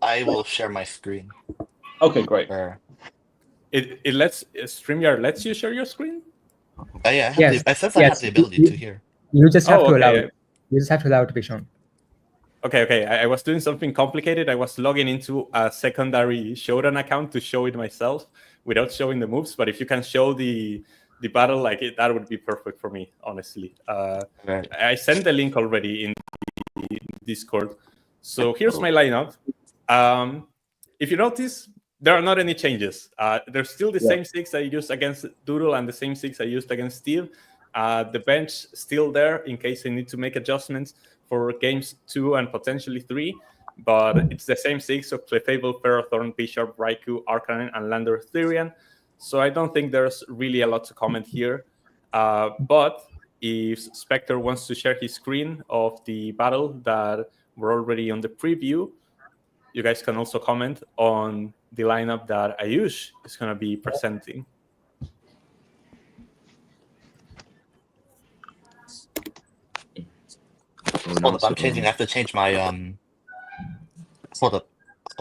I will share my screen. Okay, great. It lets StreamYard lets you share your screen? Yeah, I have the ability to here. You just have to allow it. You just have to allow it to be shown. Okay. I was doing something complicated. I was logging into a secondary Showdown account to show it myself without showing the moves. But if you can show the battle like it, that would be perfect for me, honestly. I sent the link already in the Discord. So here's my lineup. If you notice, there are not any changes. There's still the same 6 I used against Doodle and the same 6 I used against Steve. The bench still there in case I need to make adjustments for games 2 and potentially 3. But it's the same 6 of Clefable, Ferrothorn, Bishop, Raikou, Arcanine, and Lander Therian. So I don't think there's really a lot to comment here. But if Spectre wants to share his screen of the battle that we're already on the preview, you guys can also comment on the lineup that Ayush is going to be presenting. Hold up, I'm changing. I have to change my Hold up.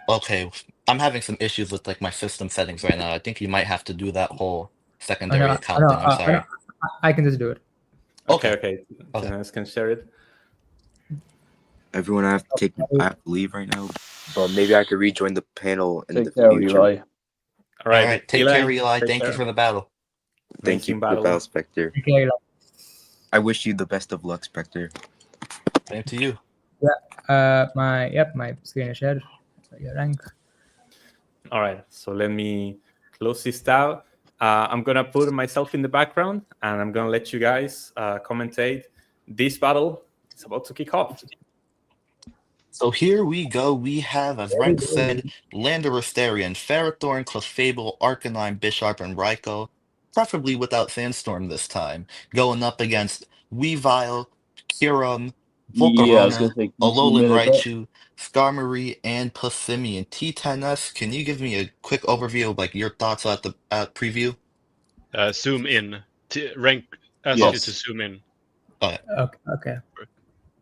Okay, I'm having some issues with like my system settings right now. I think you might have to do that whole secondary account thing. I'm sorry. I can just do it. Okay. Dennis can share it. Everyone, I have to leave right now, but maybe I could rejoin the panel in the care, future. Eli. All right. Take care, Eli. Thank you for the battle. Thank you for the battle, Spectre. I wish you the best of luck, Spectre. Same to you. My screen is shared. Rank. All right. So let me close this tab. I'm gonna put myself in the background, and I'm gonna let you guys commentate this battle. It's about to kick off. So here we go. We have, as Renk said, Landorus Therian, Ferrothorn, Clefable, Arcanine, Bisharp, and Raikou, preferably without Sandstorm this time, going up against Weavile, Kyurem, Volcarona, Alolan Raichu, Skarmory, and Passimian. T10S, can you give me a quick overview of like your thoughts at the preview? Zoom in. Renk asks you to zoom in. Okay.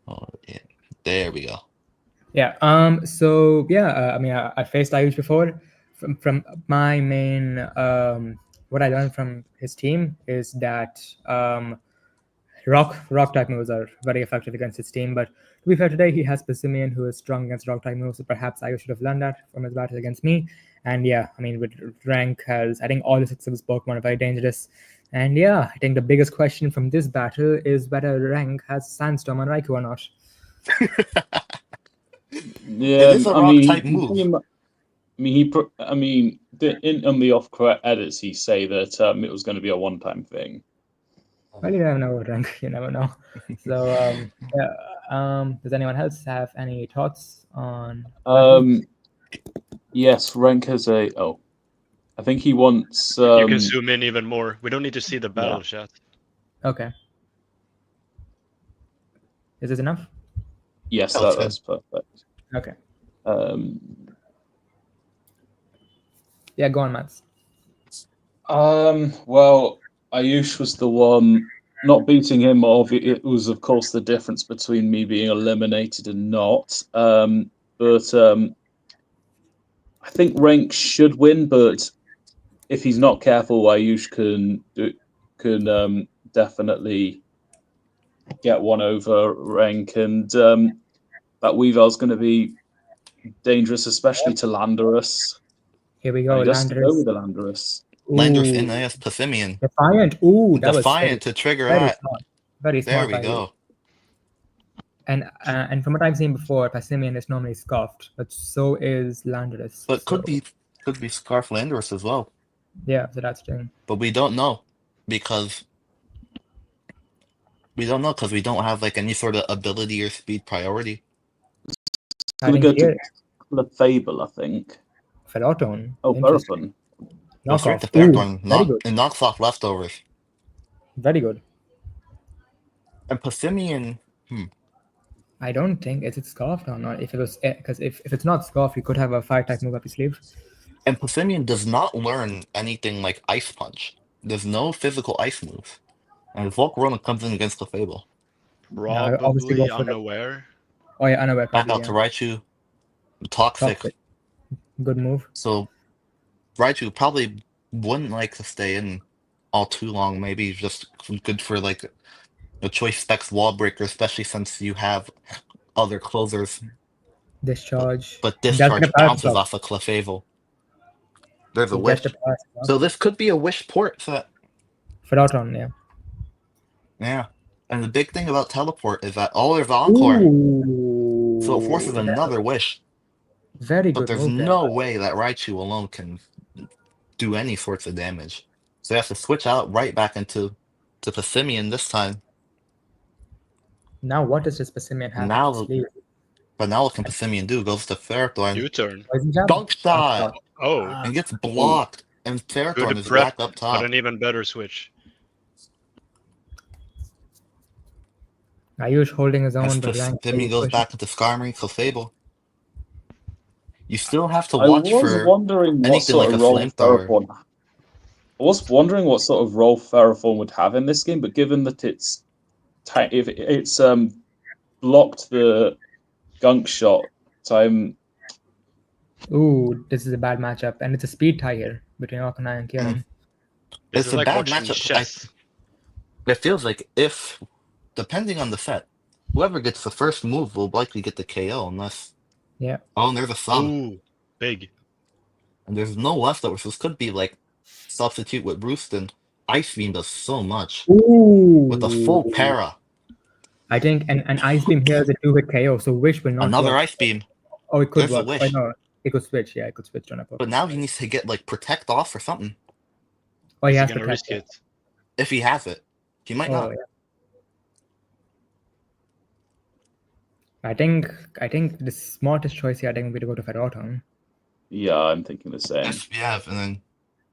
Oh, yeah. There we go. Yeah. So yeah. I faced Ayush before. From my main what I learned from his team is that rock type moves are very effective against his team. But to be fair, today he has Passimian, who is strong against rock type moves. So perhaps Ayush should have learned that from his battle against me. And yeah, with Renk has, I think all the 6 of his Pokemon are very dangerous. And yeah, I think the biggest question from this battle is whether Renk has Sandstorm on Raikou or not. Yeah, it is a rock type move. On the off edits, he say that it was going to be a one-time thing. Well, you never know, Renk. You never know. So, does anyone else have any thoughts on? Yes, Renk has a. Oh, I think he wants. You can zoom in even more. We don't need to see the battle chat. Okay. Is this enough? Yes, that's perfect. Okay. Yeah, go on, Mats. Well, Ayush was the one. Not beating him, it was of course the difference between me being eliminated and not. But I think Renk should win, but if he's not careful, Ayush can definitely get one over Renk, and that Weavel's going to be dangerous, especially to Landorus. Here we And go, he does go Landorus. with the Landorus. Landorus Ooh, in AS Passimian. Defiant. Ooh, that was Defiant to trigger very that. smart. Very There smart we by you. go. And from what I've seen before, Passimian is normally scoffed, but so is Landorus. But so, could be Scarf Landorus as well. yeah, so that's the thing. But we don't know because we don't have like any sort of ability or speed priority. I Going to think go here, to the Fable, I think. Ferroton. Oh, Interesting. Ferroton. Go straight Knockoff. to Ferroton, Very good. and knocks off leftovers. Very good. And Passimian, I don't think is it scoffed or not. If it was, because if it's not scoffed, you could have a fire type move up his sleeve. and Passimian does not learn anything like Ice Punch. There's no physical ice moves. And Volcarona comes in against the Fable. I obviously Probably go for the- unaware. Oh yeah, unaware Back probably. out to Raichu. Toxic. Toxic. Good move. So Raichu probably wouldn't like to stay in all too long. Maybe just good for like a choice specs wall breaker, especially since you have other closers. Discharge. But That's discharge the power bounces block. off a Clefable. There's a He wish. gets the power block. So this could be a wish port set. Ferroton, yeah. Yeah. And the big thing about teleport is that there's Encore. Ooh, So it forces another wish. very But good there's move there. no way that Raichu alone can do any sorts of damage. So you have to switch out right back into Passimian this time. Now what does this Passimian have? Now- up his sleeve? But now what can Passimian do? Goes to Ferrothorn. U-turn. Poison jab? Dunk shot! Oh, And gets blocked. And Ferrothorn good is prep, back up but top. an even better switch. Ayush holding his As own, but Renk Passimian goes back into Skarmory, Clefable. You still have to I watch was for wondering what anything sort like of a role flamethrower. Ferrothorn. I was wondering what sort of role Ferrothorn would have in this game, but given that if it's blocked the gunk shot, Ooh, this is a bad matchup, and it's a speed tie here between Arcanine and Kieran. This It's is a like bad watching matchup. chess. It feels like depending on the set, whoever gets the first move will likely get the KO unless. Yeah. Oh, and there's a sub. Ooh, big. And there's no leftovers. This could be like substitute with Rooston. Ice Beam does so much. Ooh. With a full para. I think an Ice Beam here is a 2-hit KO, so Wish will not Another work. Ice Beam. Oh, it could There's a work. Wish. Oh, no, it could switch. Yeah, it could switch on a But now he needs to get like Protect off or something. Oh, he Is he has to gonna risk it? If he has it. He might Oh, not. yeah. I think the smartest choice here, I think, would be to go to Ferroton. yeah, I'm thinking the same. Yeah, and then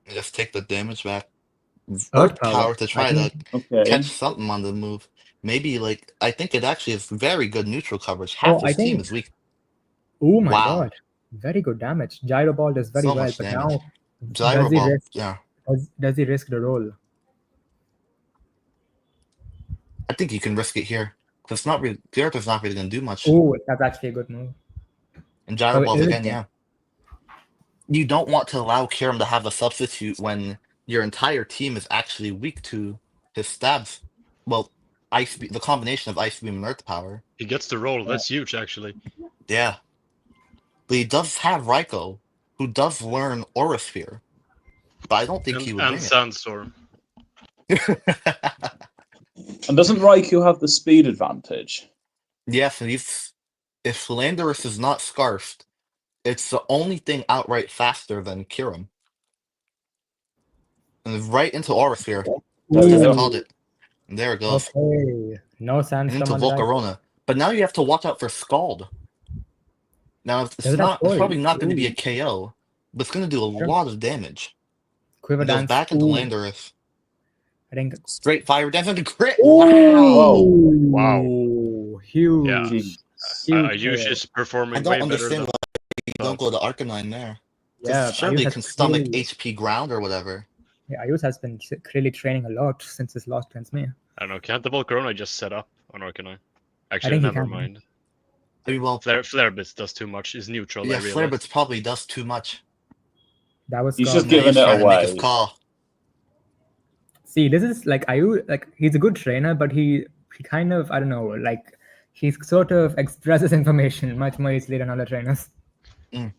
just take the damage back. Earth Earth Power. power to try I to think- Okay. catch something on the move. Maybe like I think it actually is very good neutral coverage. Half I his team think- is weak. Oh my Wow. god. Very good damage. Gyro Ball does very So well, much but damage. now Gyro does he Ball, risk yeah. does he risk the roll? I think you can risk it here. Because it's not really Gyara's not really gonna do much. Oh, that's actually a good move. And Gyro Oh, Balls it is again, good. yeah. You don't want to allow Kiram to have a substitute when your entire team is actually weak to his stabs. Well, the combination of Ice Beam and Earth Power. He gets the roll. That's huge, actually. Yeah. But he does have Raikou, who does learn Aura Sphere. But I don't think he would And bring Sandstorm. it. And doesn't Raikou have the speed advantage? Yes, and if Landorus is not scarfed, it's the only thing outright faster than Kiram. And right into Aura Sphere. There we As I go. called it. And there it goes. Okay. No And Sandstorm into on the right. Volcarona. But now you have to watch out for Scald. Now it's Does it have it's probably Coil? not going to be a Ooh. KO, but it's going to do a Sure. lot of damage. Quiver It goes Dance. back into Ooh, Landorus. I think. Straight fire dance into crit. Wow. Wow. Huge. Yeah. Jeez. Huge Ayush KO. is performing I don't way better understand than why you don't go to Arcanine there. Yeah, Because surely Ayush you has can stomach really- HP ground or whatever. Yeah, Ayush has been clearly training a lot since his last transmit. I don't know. Can't the Volcarona just set up on Arcanine? Actually, think he never can. mind. I mean, well, Flare Blitz does too much. Is neutral. I yeah, realize. Flare Blitz probably does too much. That was He's Scum. just giving He's it trying to make his away. call. See, this is like like he's a good trainer, but he kind of, I don't know, like he sort of expresses information much more easily than other trainers. Mm.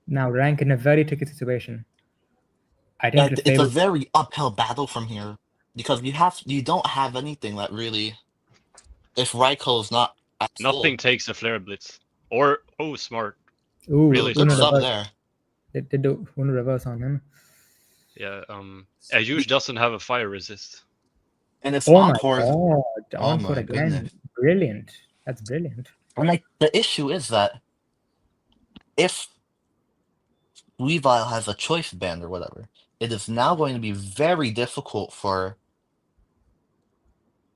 Now Rank in a very tricky situation. I Yeah, think it's a Lefebvre, very uphill battle from here because you don't have anything that really. If Raikou is not at Nothing full, takes a flare blitz. Or smart. ooh, Really good Uno smart. sub reverse. there. They do Uno reverse on him. Yeah. Ayush doesn't have a fire resist. And it's Oh my Encore. god, Oh Encore my again. goodness. Brilliant. That's brilliant. And like the issue is that if Weavile has a choice band or whatever, it is now going to be very difficult for.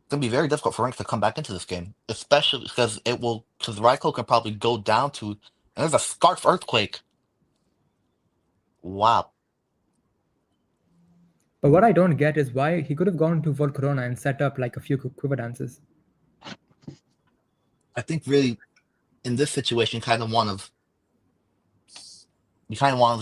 It's going to be very difficult for Renk to come back into this game, especially because because Raikou can probably go down to, and there's a Scarf Earthquake. Wow. But what I don't get is why he could have gone to Volcarona and set up like a few quiver dances. I think really in this situation, you kind of want to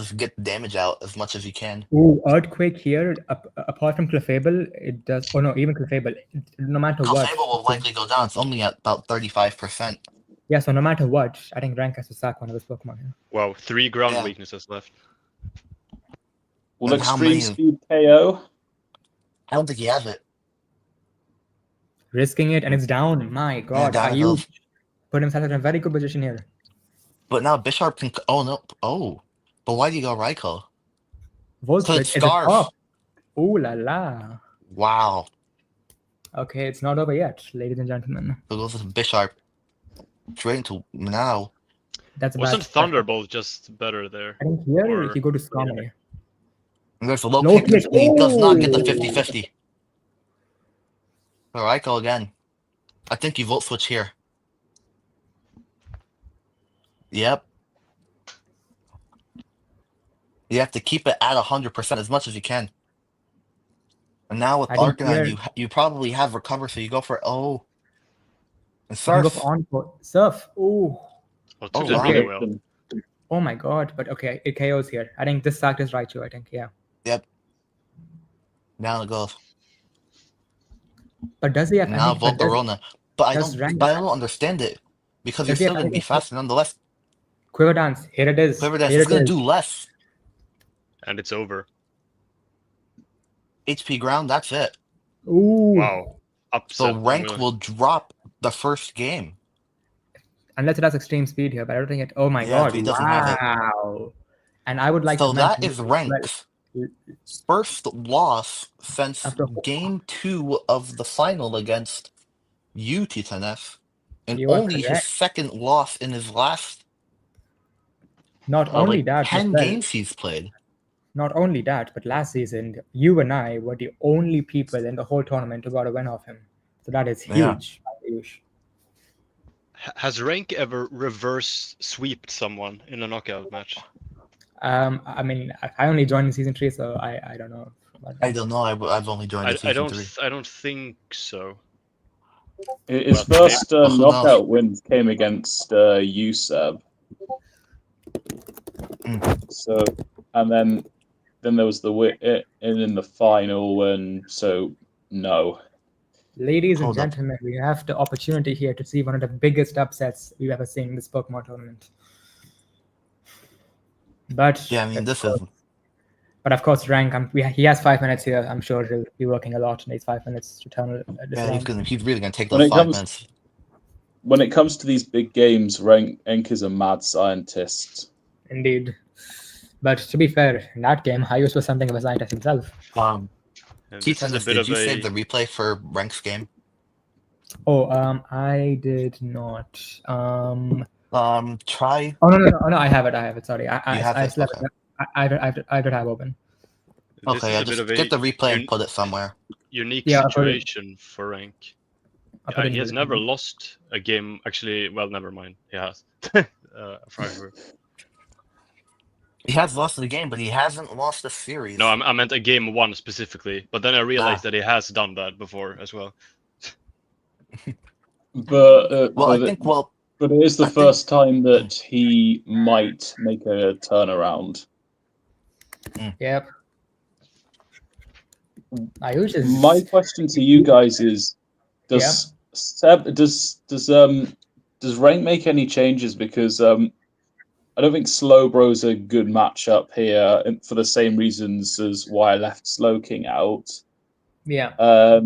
just get the damage out as much as you can. Ooh, Earthquake here, apart from Clefable, it does. Oh no, even Clefable, no matter what. Clefable will likely go down. It's only at about 35%. Yeah, so no matter what, I think Rank has to sack one of his Pokemon here. Wow, 3 ground Yeah. weaknesses left. Will And how Extreme many- Speed KO? I don't think he has it. Risking it, and it's down. My god, down it Ayush goes. put himself in a very good position here. But now Bisharp can. Oh no! Oh, but why do you go Raikou? Volt So switch it's is it Scarf. off. Ooh la la. Wow. Okay, it's not over yet, ladies and gentlemen. So goes with Bisharp. Straight into now. That's a Wasn't bad. Thunderbolt just better there? I think here Or- he go to Skarmory. And there's a low Low kick, kick. and he does not get the Ooh. 50-50. So Raikou again. I think you Volt Switch here. Yep. You have to keep it at 100% as much as you can. And now with I think Arcanine, here- you probably have recover, so you go for and You can go Surf. for on Surf. Ooh. Oh, took Oh, that wow. really well. Oh my god. But okay, it KOs here. I think this sack is Raichu, I think. Yeah. Yep. Down it goes. But does he have Now any but does- Volcarona. But I does Rank- don't understand it. Because you're Does he still have gonna be anything- faster nonetheless. Quiver Dance? Here it is. Quiver Dance Here is it gonna is. do less. And it's over. HP ground, that's it. Ooh. Wow. Upset. So Renk will drop the first game. Unless it has extreme speed here, but I don't think it. Oh my Yeah, god! he doesn't have it. Wow. And I would like So to that mention is Renk's first loss since After- game 2 of the final against you, Titanef. And You are only his correct. second loss in his last Not only like that, 10 but well, games he's played. not only that, but last season you and I were the only people in the whole tournament who got a win off him. So that is Yeah. huge. Ayush. Has Renk ever reverse sweeped someone in a knockout match? I mean, I only joined in season 3, so I don't know. about that. I don't know. I've only joined in season 3. I don't think so. His Well, first who knows? knockout wins came against USAB. So, and then there was the in the final, and so no. Ladies and Hold up. gentlemen, we have the opportunity here to see one of the biggest upsets we've ever seen in this Pokemon tournament. But Yeah, I mean, this is. But of course, Rank. He has 5 minutes here. I'm sure he'll be working a lot in these 5 minutes to turn this Yeah, around. he's really gonna take When those it 5 comes- minutes. When it comes to these big games, Renk is a mad scientist. Indeed. But to be fair, in that game, Ayush was something of a scientist himself. And this is a Titanef, bit did of you a save the replay for Renk's game? Oh, I did not. Try. Oh no! I have it. Sorry, You have I it? slept. Okay. I have it open. this Okay, is I a bit just of a get the replay and un- put it somewhere. unique Yeah, I'll put it- situation for Renk. I'll put it He in has the- never lost a game. Actually, well, never mind. He has. Forever. He has lost the game, but he hasn't lost a series. No, I meant a game 1 specifically. But then I realized that he has done that before as well. But Well, I think. Well, But it is the I think- first time that he might make a turnaround. Yep. Ayush is My question to you guys is: Does Renk make any changes? Because I don't think Slowbro's a good matchup here for the same reasons as why I left Slowking out. yeah.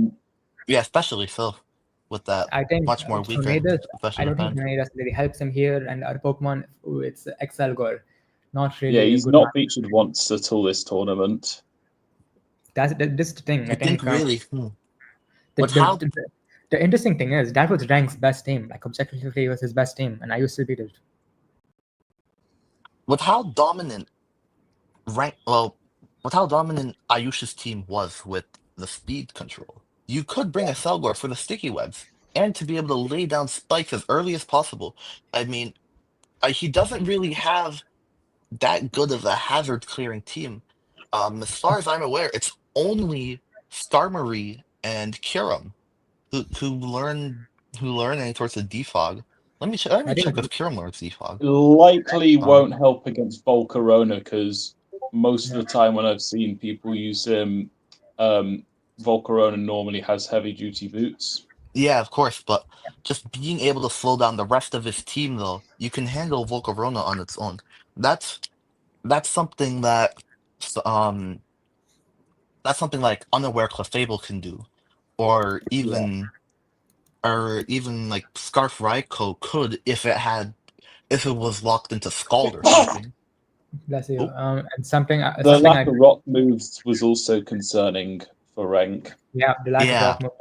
Yeah, especially so with that I think much more weaker Tornadoes. I special don't think defense. Tornadoes really helps him here, and our Pokemon, it's Excelgor, not Yeah, really a he's good not match. featured once at all this tournament. This is the thing. I think really, The, But the, how- the, the interesting thing is that was Rank's best team. Like objectively, it was his best team, and I used to beat it. with how dominant with how dominant Ayush's team was with the speed control, you could bring a Selgor for the sticky webs and to be able to lay down spikes as early as possible. I mean, he doesn't really have that good of a hazard clearing team. As far as I'm aware, it's only Starmie and Kiram who learn any sorts of defog. Let me I think check if Kiram learns defog. Likely Um, won't help against Volcarona because most of the time when I've seen people use him, Volcarona normally has heavy duty boots. Yeah, of course, but just being able to slow down the rest of his team, though, you can handle Volcarona on its own. That's something um that's something like Unaware Clefable can do, or even like Scarf Raikou could if it was locked into Scald or something. bless you. Oh. And something The something lack of rock moves was also concerning for Renk. yeah, the lack of Yeah. rock movement.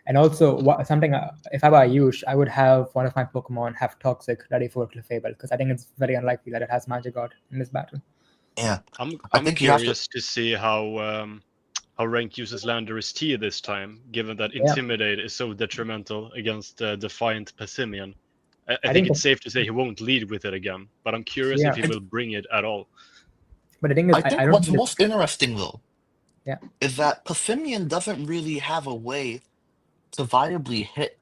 And also something if I were Ayush, I would have one of my Pokemon have Toxic ready for Clefable because I think it's very unlikely that it has Magikarp in this battle. Yeah, I'm think you have to- curious to see how Renk uses Landorus T this time, given that Yeah. Intimidate is so detrimental against Defiant Pessimian. I I think think it's safe to say he won't lead with it again, but I'm curious Yeah. if he will bring it at all. But the thing is, I think I don't what's think it's- most interesting though, Yeah. is that Pessimian doesn't really have a way to viably hit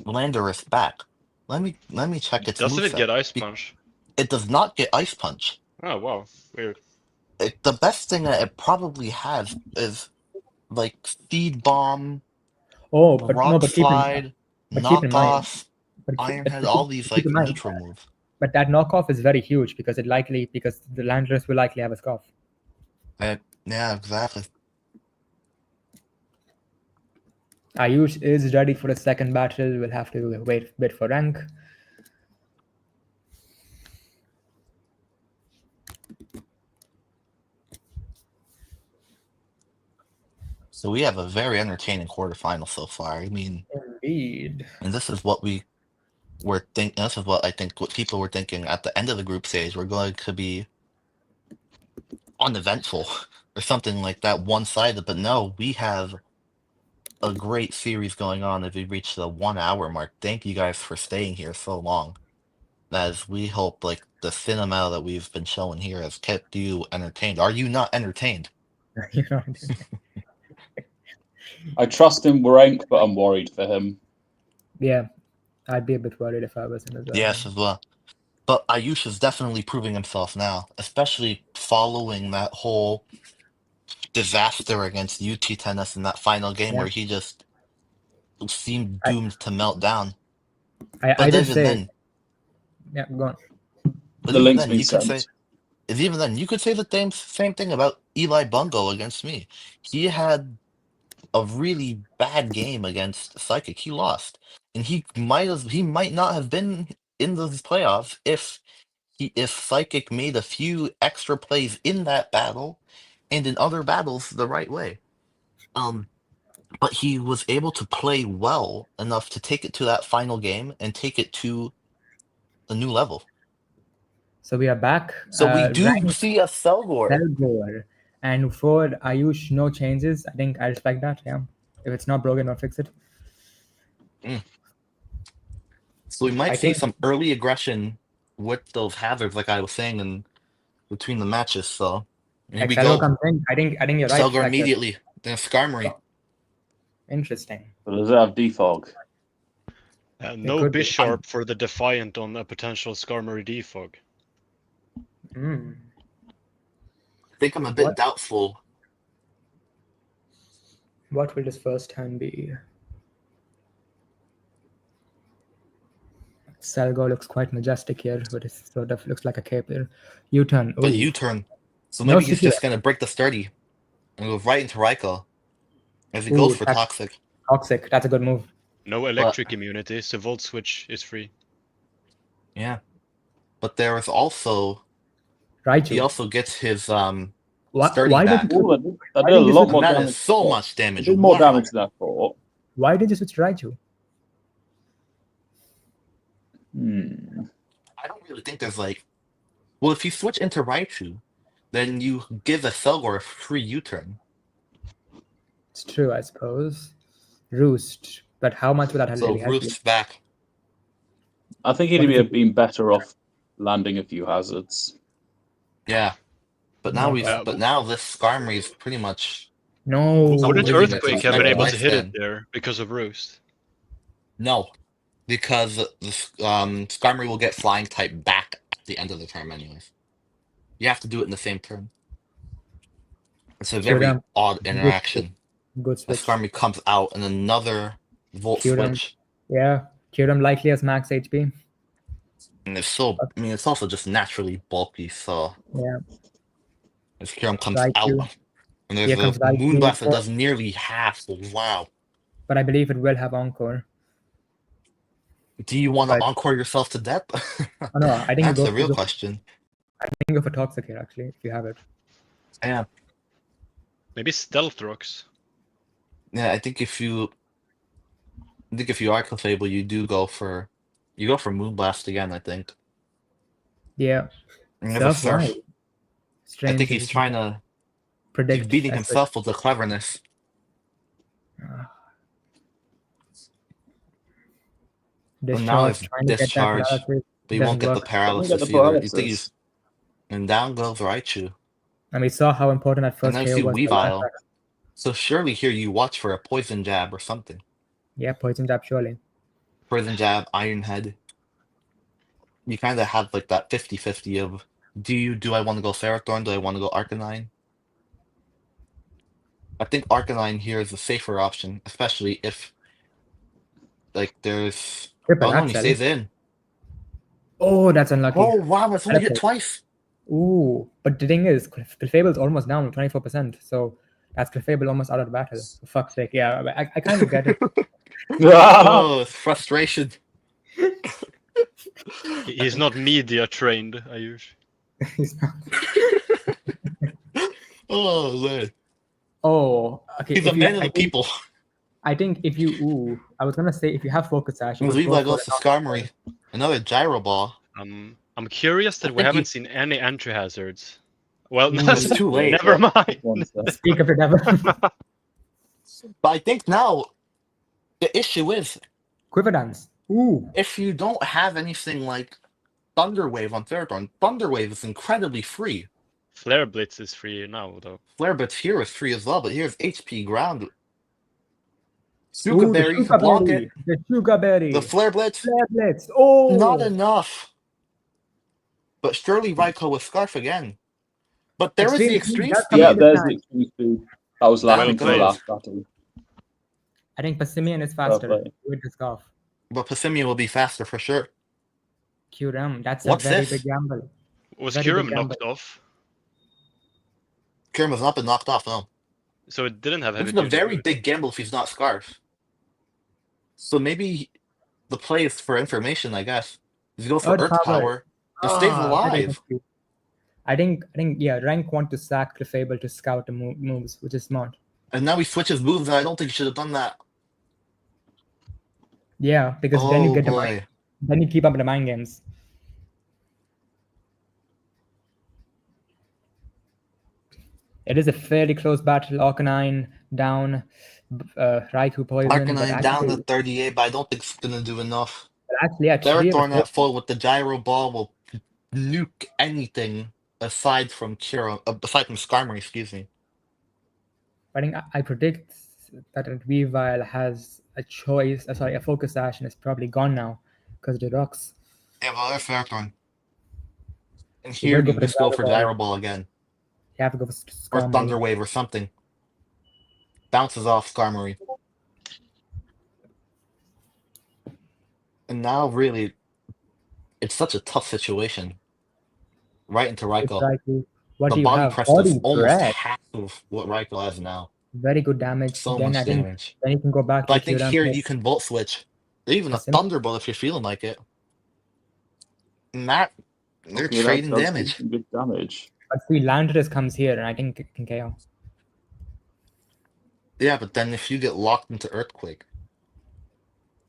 Landorus back. Let me check its Doesn't it moveset. get Ice Punch? It does not get Ice Punch. Oh wow, weird. The best thing that it probably has is like Speed Bomb, Oh, but no, Rock but keep in Slide, but keep in mind, Knockoff, but keep, Iron but Head, keep- all these keep like in mind, neutral moves. but that knockoff is very huge because the Landorus will likely have a scarf. Yeah, exactly. Ayush is ready for the second battle. We'll have to wait a bit for Rank. So we have a very entertaining quarterfinal so far. I mean, Indeed. and this is what we were thinking. This is what I think what people were thinking at the end of the group stage. We're going to be uneventful or something like that, one-sided. But no, we have a great series going on as we reach the 1 hour mark. Thank you guys for staying here so long. As we hope like the cinema that we've been showing here has kept you entertained. Are you not entertained? You know, I trust in Renk, but I'm worried for him. yeah, I'd be a bit worried if I was in as well. Yes, as well. But Ayush is definitely proving himself now, especially following that whole disaster against UT Tennis in that final game Yeah. where he just seemed doomed to melt down. I But did even say, then, yeah, go on. but The even link's then, been you could say, sent. even then, you could say the same thing about Elibungo against me. He had a really bad game against Psychic. He lost, and he might not have been in those playoffs if Psychic made a few extra plays in that battle and in other battles the right way. But he was able to play well enough to take it to that final game and take it to a new level. So we are back. So we do Rank see a Selgor. Selgor. And for Ayush, no changes. I think I respect that. Yeah, if it's not broken, don't fix it. So we might I see think- some early aggression with those hazards, like I was saying, in between the matches. So here we Excelgor go. comes in. I think you're right. Selgor Spectre. immediately. Then Skarmory. Interesting. But does it have defog? No could be. Bisharp for the Defiant on a potential Skarmory Defog. Mm. I think I'm a bit What? doubtful. What will his first turn be? Selgo looks quite majestic here, but it sort of looks like a cape here. U-turn. But Ooh. U-turn. So No maybe he's sticky just gonna break the sturdy and go right into Raikou as he Ooh, goes for that's- Toxic. Toxic. That's a good move. No electric immunity, so Volt Switch is free. Yeah. But there is also Raichu. he also gets his sturdy Why back. did you, Ooh, that Why did a did you lot switch- more And that damage. is so than I much thought. damage. It did more Wow. damage than I thought. why did you switch to Raichu? I don't really think there's like, well, if you switch into Raichu, then you give a Selgor a free U-turn. It's true, I suppose. Roost. But how much would that So really help you? Roost's back. I think he'd have been better off landing a few hazards. Yeah. But now No, we've yeah. but now this Skarmory is pretty much No. Wouldn't losing its Earthquake have been respective able to hit it lifespan. there because of Roost? No. Because the Skarmory will get flying type back at the end of the turn anyways. You have to do it in the same turn. It's a very Kyurem. odd interaction. Good The switch. Skarmory comes out and another Volt Kyurem. switch. Yeah. Kyurem likely has max HP. And it's so I mean it's also just naturally bulky, so Yeah. as Kyurem comes Raichu. out. And there's Here a comes Raichu. Moonblast that does nearly half. Wow. But I believe it will have Encore. Do you want to Right. encore yourself to death? Oh, no, I think That's you the real go, question. I think go for Toxic here, actually, if you have it. Yeah. Maybe Stealth Rocks. Yeah, I think if you are clefable, you go for Moonblast again, I think. Yeah. And never Self-wide. Surf. I Strange. think he's trying to predict. he's beating as himself with the cleverness. And now Discharge, it's trying to get that discharge, paralysis. but he won't Doesn't get the work. paralysis Get the either. You think paralysis. and down goes Raichu. And we saw how important that And first now you KO see was. Weavile. So surely here you watch for a poison jab or something. Yeah, poison jab, surely. Poison jab, Iron Head. You kind of have like that 50-50 of do I want to go Ferrothorn? Do I want to go Arcanine? I think Arcanine here is a safer option, especially if like there's Triple oh no, he Axel. stays in. Oh, that's unlucky. Oh wow, it's only hit Teleport. twice. Ooh, but the thing is, Clefable's almost down 24%, so that's Clefable almost out of the battle. For fuck's sake, yeah, I kind of get it. Oh, it's frustration. He's not media trained, Ayush. He's not- Oh man, Oh, okay. he's a if you- man of I the think- people. I think if you, I was gonna say if you have Focus Sash, you Because would go Weavile for goes to it. Skarmory. Another Gyro Ball. I'm curious that I we think haven't seen any entry hazards. Well, It's too late. never mind. One sec. Speak of the devil. But I think now the issue is Quiver Dance. Ooh, if you don't have anything like Thunder Wave on Ferrothorn, Thunder Wave is incredibly free. Flare Blitz is free now, though. Flare Blitz here is free as well, but here's HP Ground. Ooh, Suka the Berry to Sugar block Berry. it. The Sugar Berry. The Flare Blitz, Flare Blitz. Oh, not enough. But surely Raikou with Scarf again. But there is the Extreme extreme Speed, speed. Yeah, That's there's fine. the extreme speed. I was laughing for the played. last battle. I think Passimian is faster play. with the scarf. But Passimian will be faster for sure. Kyurem, that's What's a very this? big gamble. Was Very big Kyurem gamble. knocked off? Kyurem has not been knocked off, no. So it didn't have This heavy is a duty very boost. big gamble if he's not Scarf. So maybe the play is for information, I guess. If you go for Earth Earth Power. Power, it stays Ah, alive. I think, yeah, Renk want to sack Clefable to scout the moves, which is smart. And now he switches moves, and I don't think he should have done that. Yeah, because then you Oh get the mind, boy. then you keep up the mind games. It is a fairly close battle. Arcanine down, Raikou poison. Arcanine down to 38, but I don't think it's gonna do enough. Actually, Ferrothorn at full with the Gyro Ball will nuke anything aside from Skarmory, excuse me. I think I predict that Weavile has a choice. A focus sash, and it's probably gone now because of the rocks. Yeah, well, that's Ferrothorn. And So here we'll go you for the just go for Gyro Ball. Gyro Ball again. You have to go for Or Skarmory. Thunder Wave or something. Bounces off Skarmory. And now, really, it's such a tough situation. Right into It's Raikou. Raikou. What The do you body have? press is Body almost press. half of what Raikou has now. Very good damage. So Then much I think damage. then you can go back But I to think Kyurem. here you can Volt Switch. Or even a Awesome. Thunderbolt if you're feeling like it. And that, they're Okay, that trading does do damage. some good damage. But see, Landorus comes here, and I think it can KO. Yeah, but then if you get locked into Earthquake.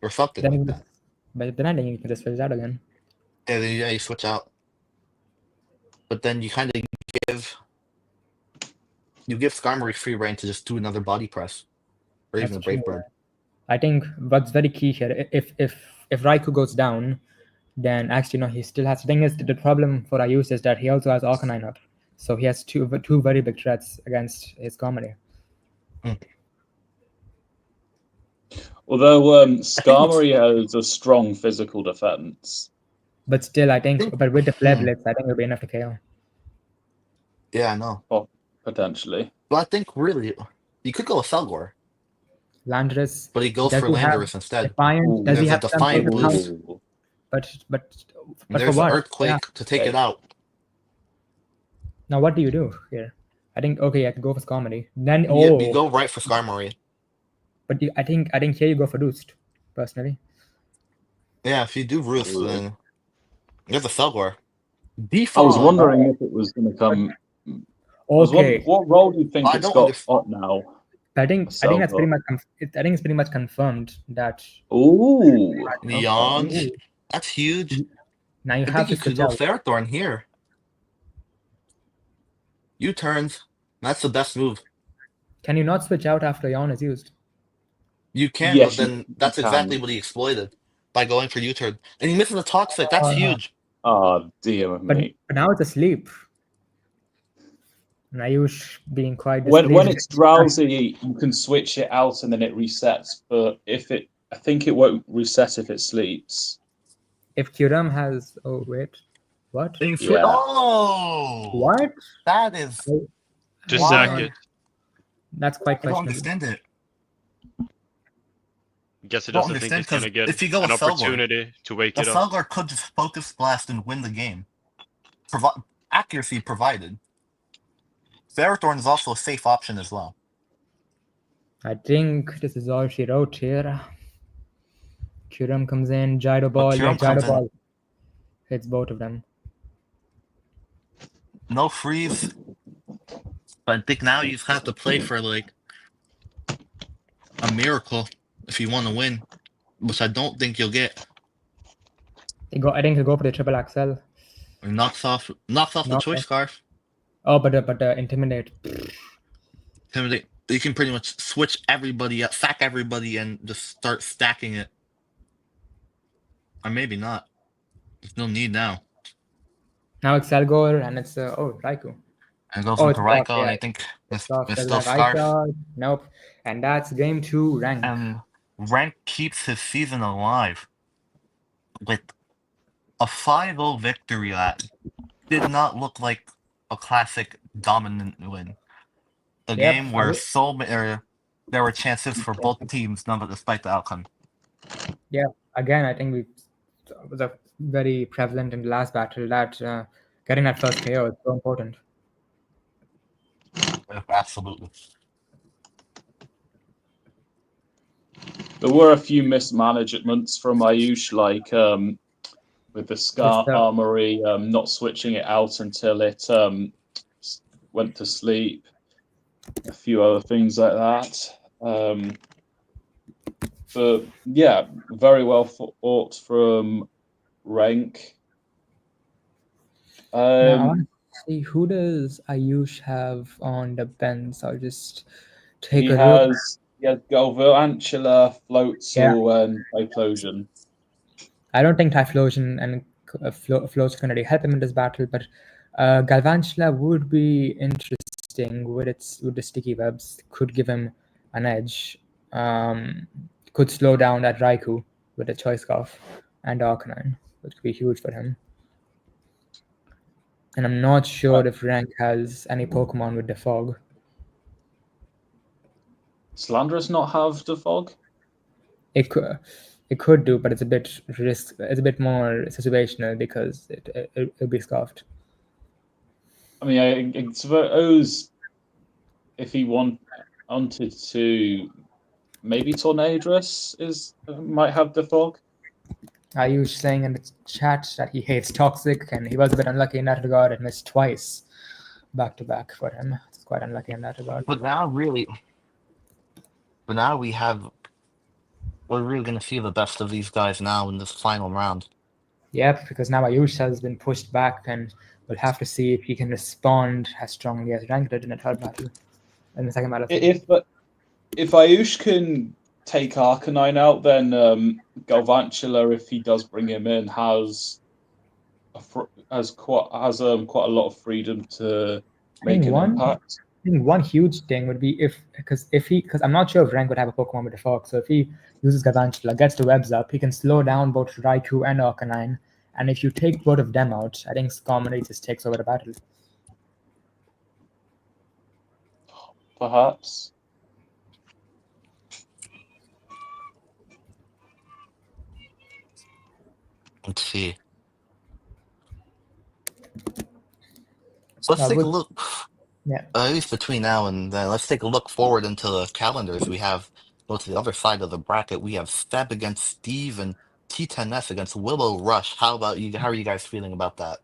Or something Then like you- that. But then I think you can just switch out again. Yeah, you switch out. But then you kind of give Skarmory free reign to just do another body press. Or even a That's true. Brave Bird. I think what's very key here, if Raikou goes down, then actually no, he still has. The thing is, the problem for Ayush is that he also has Arcanine up, so he has two very big threats against his Skarmory. Although Skarmory has a strong physical defense. But still, I think, but with the Flare Blitz, I think it'll be enough to KO. Yeah, I know. Potentially. But I think really, you could go with Selgor. Landorus, But he goes does for he have Landorus instead. Defiant? Does he There's a have some Defiant sort of boost. help? But There's for an what? Earthquake Yeah. to take it out. Now what do you do here? I think okay, I could go for Skarmory. Then You go right for Skarmory. but I think here you go for Roost, personally. Yeah, if you do Roost, then there's a Selgor. I was Default. wondering if it was going to come. Okay, What role do you think I it's don't got understand. up now? I think Selgor. that's pretty much. I think it's pretty much confirmed that. Ooh. Neon. Ooh. That's huge. Now you I have think to you could switch go out. Ferrothorn here. U-turns. That's the best move. Can you not switch out after Yawn is used? You can, Yes, but then that's you exactly can. what he exploited by going for U-turn. And he misses a Toxic. That's huge. Oh, dear But me. now it's asleep. And Ayush being quite When displeased. it's drowsy, you can switch it out and then it resets. But I think it won't reset if it sleeps. If Kyurem has, oh wait, what? Yeah. Oh! What? That is... Just Why? sack it. That's quite I don't questionable. understand it. Guess he Don't doesn't think understand, he's gonna 'cause get if you go an with Selgor, opportunity to wake The it up. Selgor could just Focus Blast and win the game. Accuracy provided. Ferrothorn is also a safe option as well. I think this is all she wrote here. Kyurem comes in, Gyro Ball, Kyurem Gyro comes in. Ball hits both of them. No freeze. But I think now you just have to play for like a miracle if you want to win, which I don't think you'll get. I think he'll go for the triple axel. Or knocks off the choice scarf. Oh, but intimidate. Intimidate. You can pretty much switch everybody up, sack everybody, and just start stacking it. Or maybe not. There's no need now. Now it's Selgor and it's Raikou. And goes Oh, into it's Brock, Raikou, and yeah. I think it's Soft as still like scarf. Aisha. Nope. And that's game 2 Renk. And Renk keeps his season alive with a 5-0 victory that did not look like a classic dominant win. A game where there were chances for both teams, none but despite the outcome. Yeah, again, I think it was very prevalent in the last battle that getting that first KO is so important. Absolutely. There were a few mismanagements from Ayush, like with the Skarmory not switching it out until it went to sleep. A few other things like that. But yeah, very well fought from Renk. Now, I want to see who does Ayush have on the bench. I'll just take a look. He has Galvantula, Floatzel, and Typhlosion. I don't think Typhlosion and Floatzel can really help him in this battle, but Galvantula would be interesting with the sticky webs. Could give him an edge, could slow down that Raikou with a Choice Scarf and Arcanine, which could be huge for him. And I'm not sure if Renk has any Pokemon with the Fog. Slanderous not have the fog? It could do, but it's a bit It's a bit more situational because it'll be scarfed. I mean, I suppose if he wanted to, maybe Tornadus might have the fog. Ayush saying in the chat that he hates Toxic, and he was a bit unlucky in that regard. It missed twice back to back for him. It's quite unlucky in that regard. But now we're really going to see the best of these guys now in this final round. Yep, because now Ayush has been pushed back, and we'll have to see if he can respond as strongly as Renk did in the third battle, in the second battle. If Ayush can take Arcanine out, then Galvantula, if he does bring him in, has quite a lot of freedom to make an impact. I think one huge thing would be because I'm not sure if Renk would have a Pokemon with the Fog. So if he uses Galvantula, gets the webs up, he can slow down both Raikou and Arcanine. And if you take both of them out, I think Skarmory just takes over the battle. Perhaps. Let's see. So let's take a look. Yeah. At least between now and then, let's take a look forward into the calendars. We have, go to the other side of the bracket. We have Steb against Steve and T10S against Willow Rush. How about you? How are you guys feeling about that?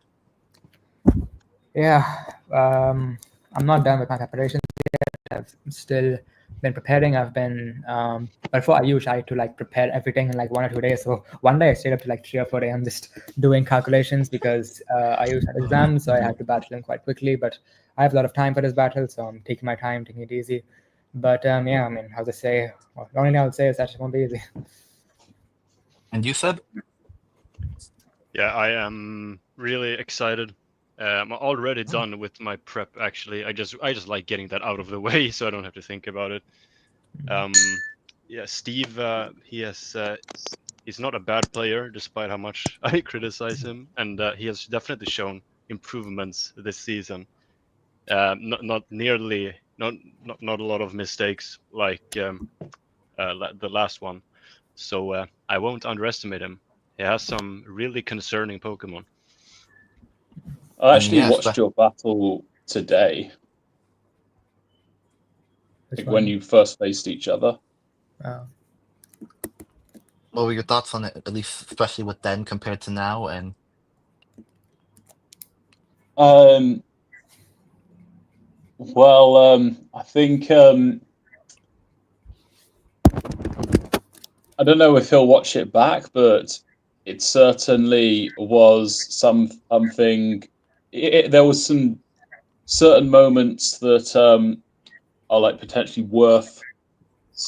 Yeah, I'm not done with my preparations yet. I've still been preparing. I've been, but for Ayush, I had to like prepare everything in like 1 or 2 days. So one day I stayed up to like 3 or 4 a.m. just doing calculations because Ayush had exams, so I had to battle him quite quickly. But I have a lot of time for this battle, so I'm taking my time, taking it easy. But yeah, I mean, how to say? Well, the only thing I would say is that it won't be easy. And you said? Yeah, I am really excited. I'm already done with my prep. Actually, I just like getting that out of the way, so I don't have to think about it. Yeah, Steve, he's not a bad player, despite how much I criticize him, and he has definitely shown improvements this season. Not a lot of mistakes like the last one. So I won't underestimate him. He has some really concerning Pokemon. I actually watched your battle today. When you first faced each other. Oh. What were your thoughts on it, at least especially with then compared to now? And well, I think I don't know if he'll watch it back, but it certainly was something. There was some certain moments that are like potentially worth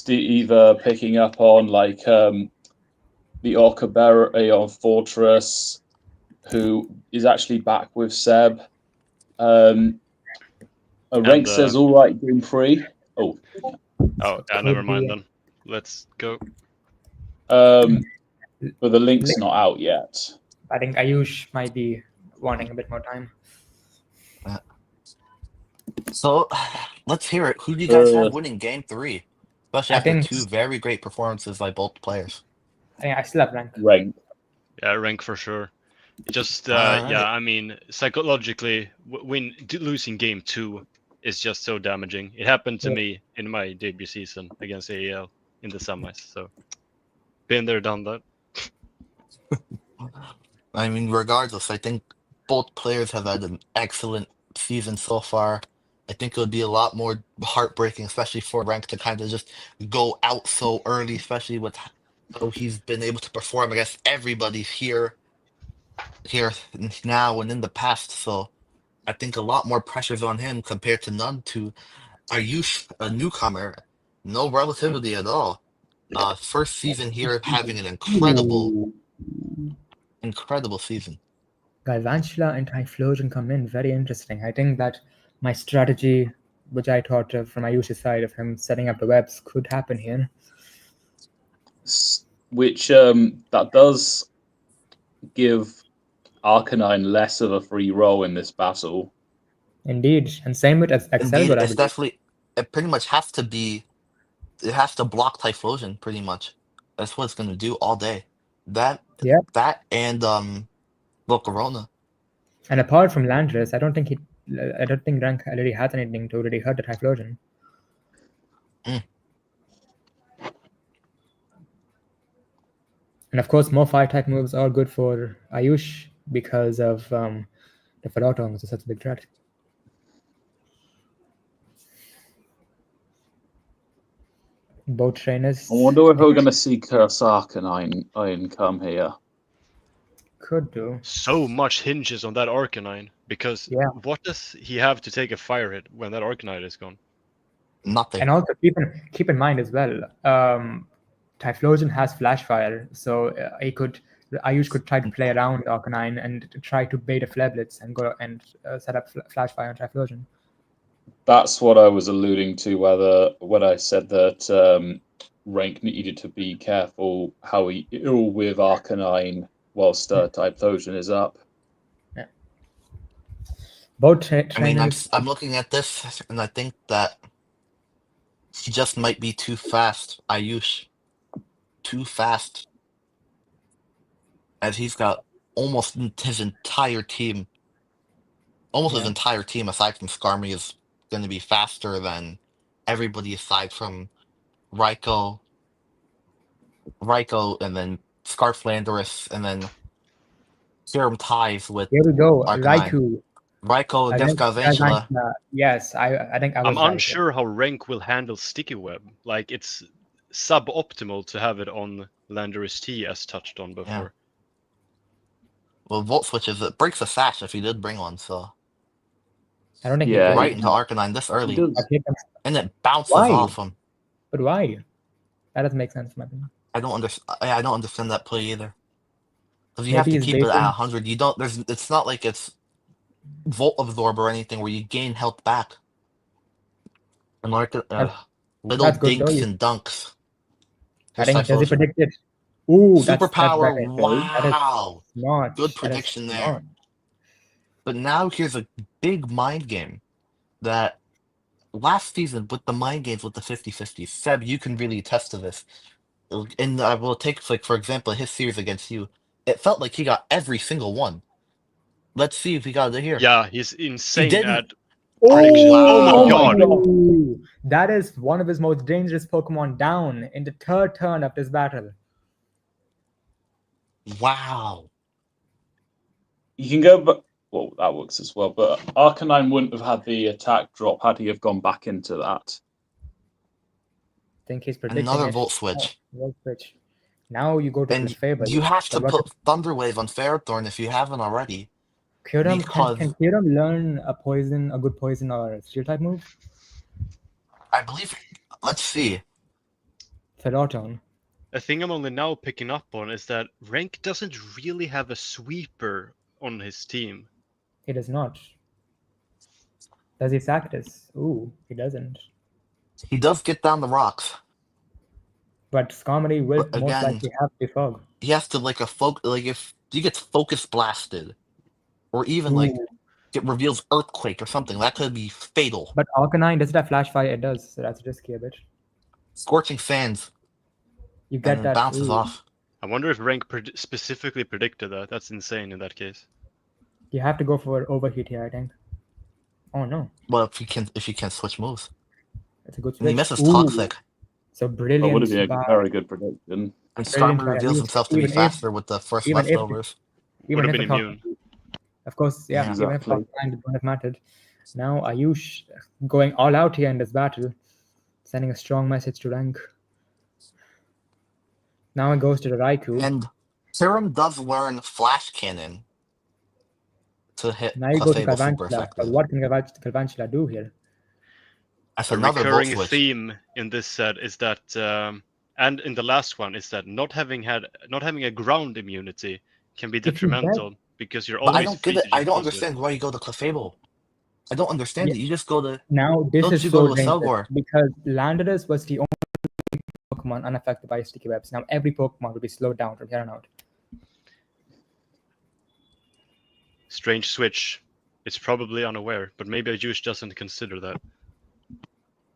either picking up on, like the Orcaberry on Fortress, who is actually back with Seb. Renk says, "All right, game 3." Oh, never mind then. Let's go. But the link's not out yet. I think Ayush might be wanting a bit more time. So let's hear it. Who do you guys have winning game 3? Especially after 2 very great performances by both players. I still have Renk. Renk. Yeah, Renk for sure. Just yeah, I mean, psychologically, losing game 2 is just so damaging. It happened to me in my debut season against AEL in the semis. So been there, done that. I mean, regardless, I think both players have had an excellent season so far. I think it would be a lot more heartbreaking, especially for Renk to kind of just go out so early, especially with how he's been able to perform against everybody here now and in the past. So I think a lot more pressure's on him compared to none to Ayush, a newcomer. No relativity at all. First season here having an incredible season. Galvantula and Typhlosion come in very interesting. I think that my strategy which I thought from Ayush's side of him setting up the webs could happen here. Which that does give Arcanine less of a free roll in this battle. Indeed, and same with Excel. Indeed, it's definitely. It pretty much has to be. It has to block Typhlosion, pretty much. That's what it's going to do all day. That and Volcarona. And apart from Landorus, I don't think Renk already has anything to really hurt the Typhlosion. And of course, more fire-type moves are good for Ayush because of the Ferrothorn, which is such a big threat. Both trainers. I wonder if we're going to see Curse Arcanine come here. Could do. So much hinges on that Arcanine, because what does he have to take a fire hit when that Arcanine is gone? Nothing. And also keep in mind as well, Typhlosion has Flash Fire, so Ayush could try to play around Arcanine and try to bait a Flare Blitz and go and set up Flash Fire on Typhlosion. That's what I was alluding to when I said that Renk needed to be careful how he deal with Arcanine whilst Typhlosion is up. Yeah. Both trainers. I'm looking at this and I think that he just might be too fast, Ayush. Too fast. As he's got almost his entire team. His entire team, aside from Skarmy, is going to be faster than everybody aside from Raikou, and then Scarf Landorus, and then Serum ties with. Here we go, Arcanine. Raikou against Galvantula. Yes, I think I was. I'm unsure how Renk will handle Sticky Web. Like, it's suboptimal to have it on Landorus T, as touched on before. Yeah. Well, Volt Switches, it breaks a sash if he did bring one, so. I don't think right into Arcanine this early. And it bounces off him. But why? That doesn't make sense, in my opinion. I don't understand that play either. Because you have to keep it at 100. You don't. It's not like it's Volt Absorb or anything where you gain health back. And little dinks and dunks. I think does he predict it? Ooh, superpower! Wow, smart. Good prediction there. But now here's a big mind game that last season with the mind games with the 50-50. Seb, you can really attest to this. And I will take, like, for example, his series against you. It felt like he got every single one. Let's see if he got it here. Yeah, he's insane at prediction. Oh my god. That is one of his most dangerous Pokemon down in the third turn of this battle. Wow. You can go back. Well, that works as well, but Arcanine wouldn't have had the attack drop had he have gone back into that. I think he's predicting another Volt Switch. Volt Switch. Now you go to his favor. You have to put Thunder Wave on Ferrothorn if you haven't already. Kyurem, can Kyurem learn a good poison or a steel type move? I believe. Let's see. Ferrothorn. A thing I'm only now picking up on is that Renk doesn't really have a sweeper on his team. He does not. Does he sack this? Ooh, he doesn't. He does get down the rocks. But Skarmory will most likely have the fog. He has to if he gets focus blasted, or even it reveals Earthquake or something, that could be fatal. But Arcanine doesn't have Flash Fire, it does, so that's risky a bit. Scorching Sands. You get that. Bounces off. I wonder if Renk specifically predicted that. That's insane in that case. You have to go for overheat here, I think. Oh no. Well, if he can switch moves. It's a good switch. And he misses Toxic. So brilliant. That would have been a very good prediction. And Skarmory reveals himself to be faster with the first leftovers. Would have been immune. Of course, yeah. Even if Arcanine wouldn't have mattered. Now Ayush going all out here in this battle, sending a strong message to Renk. Now it goes to the Raikou. And Serum does learn Flash Cannon to hit. Now you go to Galvantula. But what can Galvantula do here? A recurring theme in this set is that, and in the last one, is that not having a ground immunity can be detrimental because you're always. But I don't get it. I don't understand why you go to Clefable. I don't understand Yeah. it. You just go to Now this don't is you go so to a dangerous Selgor? because Landorus was the only Pokemon unaffected by sticky webs. Now every Pokemon will be slowed down from here on out. Strange switch. It's probably unaware, but maybe Ayush doesn't consider that.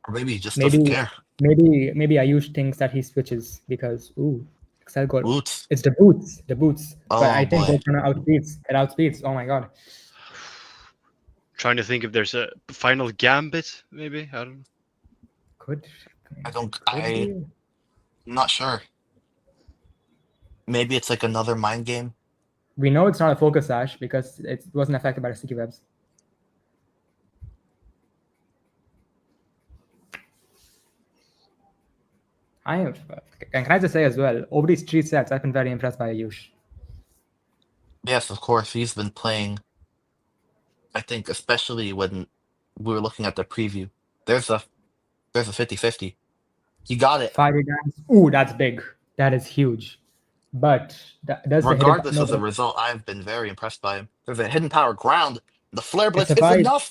Or maybe he just Maybe doesn't care. maybe Ayush thinks that he switches because Excelgor. Boots. It's the boots. But Oh I think boy. it's gonna outspeeds. It outspeeds. Oh my god. Trying to think if there's a final gambit, maybe? I don't know. Could I'm be. not sure. Maybe it's like another mind game. We know it's not a focus sash because it wasn't affected by the sticky webs. And can I just say as well, over these 3 sets, I've been very impressed by Ayush. Yes, of course. He's been playing. I think especially when we were looking at the preview. There's a 50-50. He got it. 5 times. Ooh, that's big. That is huge. But does Regardless the of the result, I've been very impressed by him. There's a hidden power ground. The flare blitz is enough.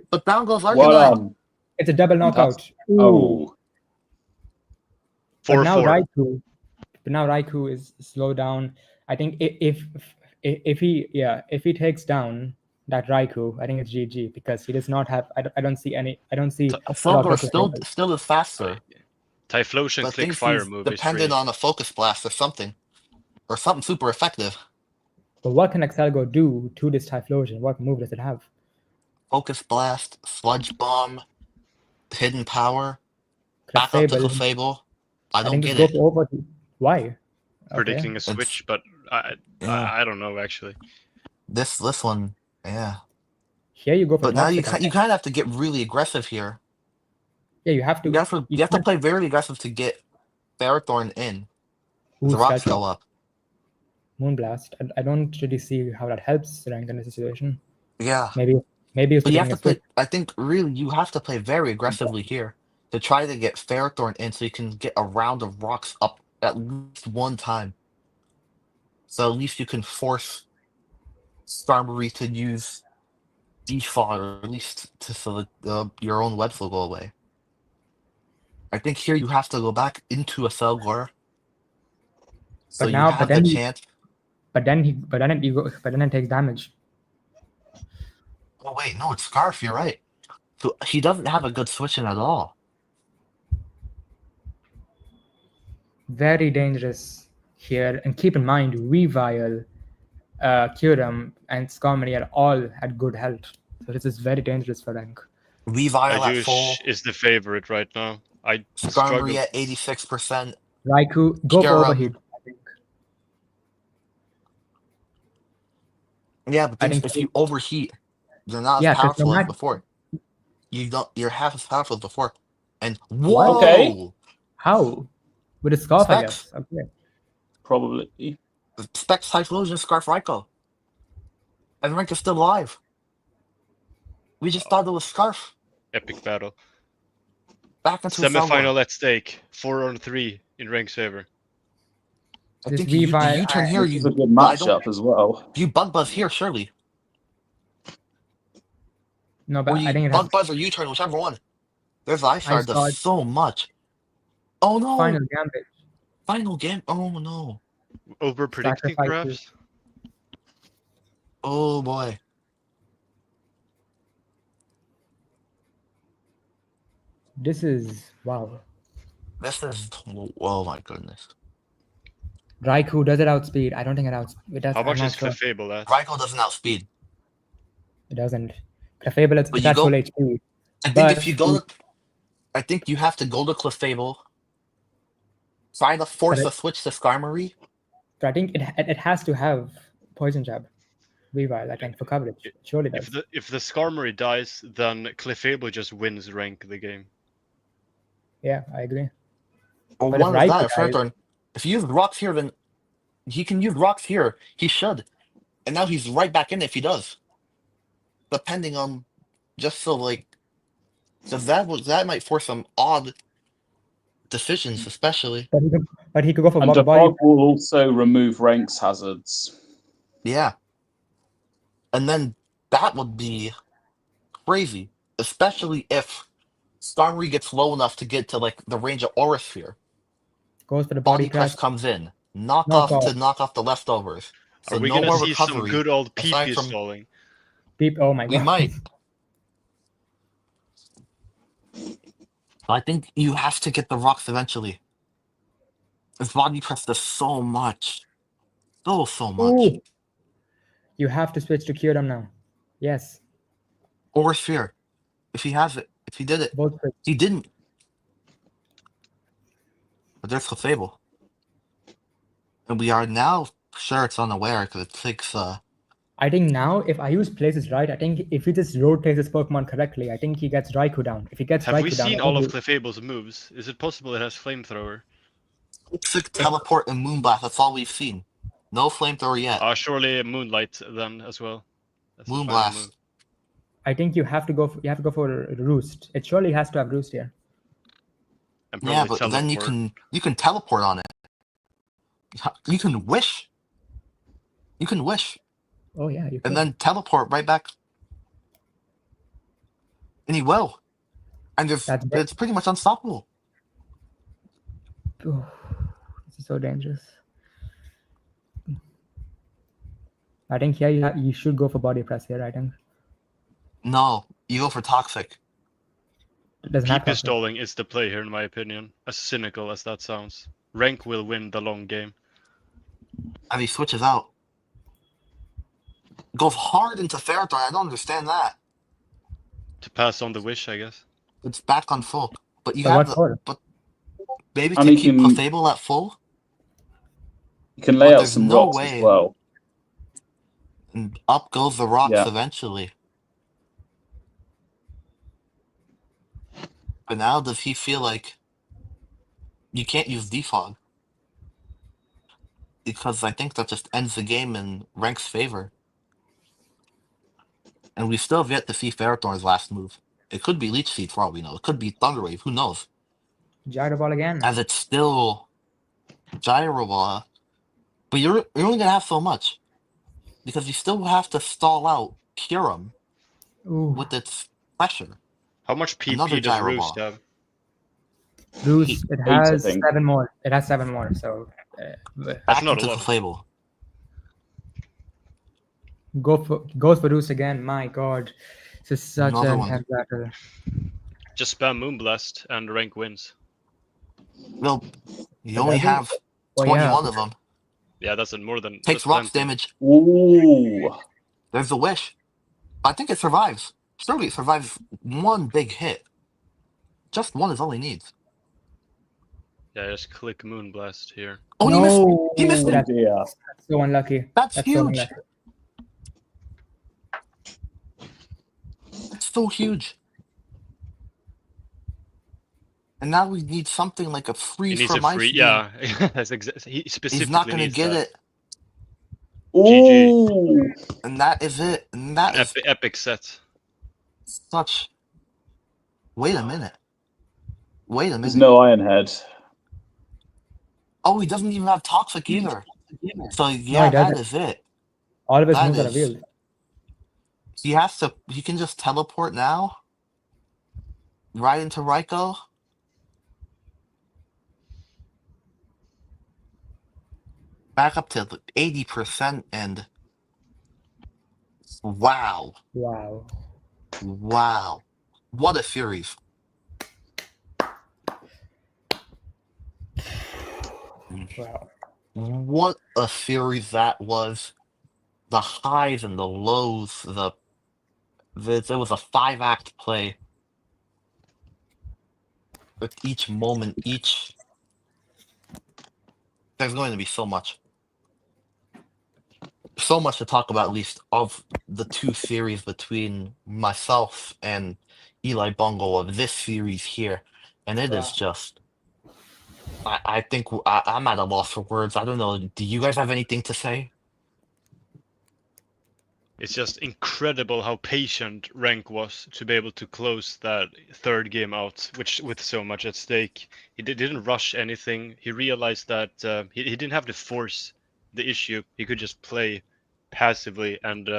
But down goes Well Arcanine. done. It's a double knockout. Ooh. Oh, But 4-4. now Raikou is slowed down. I think if he takes down that Raikou, I think it's GG because he does not have. I don't see. Selgor still is faster. Typhlosion But click thinks fire he's move is dependent free. on a focus blast or something super effective. But what can Excelgor do to this Typhlosion? What move does it have? Focus blast, sludge bomb, hidden power, back up to Clefable. I don't get it. Why? Predicting a switch, but I don't know actually. This one, yeah. Here you go for. But now you kind of have to get really aggressive here. Yeah, you have to. You have to play very aggressive to get Ferrothorn in. The rocks go up. Moonblast. I don't really see how that helps Renk in this situation. Yeah. Maybe it's. But you have to play. I think really you have to play very aggressively here to try to get Ferrothorn in, so you can get a round of rocks up at least one time. So at least you can force Skarmory to use default, or at least so that your own web will go away. I think here you have to go back into a Selgor. So you have the chance. But then it takes damage. Oh wait, no, it's Scarf. You're right. So he doesn't have a good switch in at all. Very dangerous here, and keep in mind, Weavile, Kyurem, and Skarmory are all at good health. So this is very dangerous for Renk. Weavile at full is the favorite right now. Skarmory at 86%. Raikou, go for overheat. I think. Yeah, but if you overheat, you're not as powerful as before. You're half as powerful as before. And whoa! Okay. How? With a Scarf, I guess. Okay. Probably. Spectre, Typhlosion, Scarf, Raikou. And Renk is still alive. We just thought it was Scarf. Epic battle. Back into semifinal at stake. 4-on-3 in Renk's favor. I think you turn here. This is a good matchup as well. You bug buzz here, surely. No, but I think it bug buzz or U turn, whichever one. There's Ishard does so much. Oh no! Final gambit. Final game. Oh no! Over predicting, perhaps. Oh boy. This is wow. Oh my goodness. Raikou, does it outspeed? I don't think it outspeed. How much is Clefable at? Raikou doesn't outspeed. It doesn't. Clefable is at full HP. I think if you go to, I think you have to go to Clefable. Try to force a switch to Skarmory. But I think it has to have Poison Jab. Weavile, I think, for coverage. It surely does. If the Skarmory dies, then Clefable just wins Renk the game. Yeah, I agree. Well, one is that, Ferrothorn. If you use rocks here, then he can use rocks here. He should. And now he's right back in if he does. Depending on because that might force some odd decisions, especially. But he could go for and Depog will also remove Renk's hazards. Yeah. And then that would be crazy, especially if Starry gets low enough to get to like the range of Aura Sphere. Goes for the body Body press press. comes in, knock Knock off off. to knock off the leftovers. Are So we no gonna more see some recovery. good old aside PP from stalling? Beep. Oh my we god. might. I think you have to get the rocks eventually. His body press does so much. So much. Ooh. You have to switch to Kyurem now. Yes. Or Sphere. If he has it. If he did it. Both switch. He didn't. But there's the Fable. And we are now sure it's unaware because it takes I think now, if Ayush plays this right, I think if he just rotates his Pokemon correctly, I think he gets Raikou down. If he gets Have we Raikou down, seen I all think of Clefable's moves? Is it possible it has Flamethrower? Toxic, Teleport, and Moonblast. That's all we've seen. No Flamethrower yet. Surely Moonlight then as well. That's the final Moonblast. move. I think you have to go. For Roost. It surely has to have Roost here. And Yeah, probably but then you can teleport on it. You can wish. You can wish. Oh yeah, you And could. then teleport right back. And he will. And it's pretty much unstoppable. Oh, this is so dangerous. I think here you should go for body press here. I think No, you go for Toxic. it doesn't have PP to. stalling is the play here in my opinion. As cynical as that sounds. Renk will win the long game. And he switches out. Goes hard into Ferrothorn. I don't understand that. To pass on the wish, I guess. It's back on full. But you But have what the. for? But maybe And to he keep can- Clefable at full. You can lay But out there's some no rocks way. as well. And up goes the rocks Yeah. eventually. But now does he feel like you can't use defog? Because I think that just ends the game in Renk's favor. And we still have yet to see Ferrothorn's last move. It could be Leech Seed for all we know. It could be Thunder Wave, who knows? Gyro ball again. As it's still Gyro Ball. But you're only gonna have so much. Because you still have to stall out Kyurem Ooh, with its pressure. How much PP Another does gyro Roost ball. have? Roost. It Eight, I has think. 7 more. It has 7 more. So That's Back not a into lot. Clefable. goes for Roost again. My God, this is such Another an one. intense battle. Just spam Moonblast and Renk wins. Well, you But only does it? have Oh, 21 yeah. of them. Yeah, that's more than Takes that's rocks plenty. damage. Ooh. There's the wish. I think it survives. Surely it survives one big hit. Just one is all he needs. Yeah, just click Moonblast here. Oh, he missed. He missed Oh it. dear. That's so unlucky. That's so huge. unlucky. That's so huge. And now we need something like a He freeze needs from a Ice free. Beam. Yeah, that's he specifically He's not going to needs get that. it. Ooh. And that is it. And that An is epic set. such. Wait a minute. Wait a There's minute. no Iron Head. Oh, he doesn't even have Toxic either. So No, yeah, he that doesn't. is it. All of his That moves are is- revealed. He has to. He can just teleport now. Right into Raikou. Back up to 80% and. Wow. Wow. Wow. What a series. Wow. What a series that was. The highs and the lows. It was a 5-act play. With each moment, there's going to be so much. So much to talk about, at least, of the two series between myself and Eli Bungo of this series here. And it is just. I think I'm at a loss for words. I don't know. Do you guys have anything to say? It's just incredible how patient Renk was to be able to close that third game out, which with so much at stake. He didn't rush anything. He realized that he didn't have to force the issue. He could just play passively and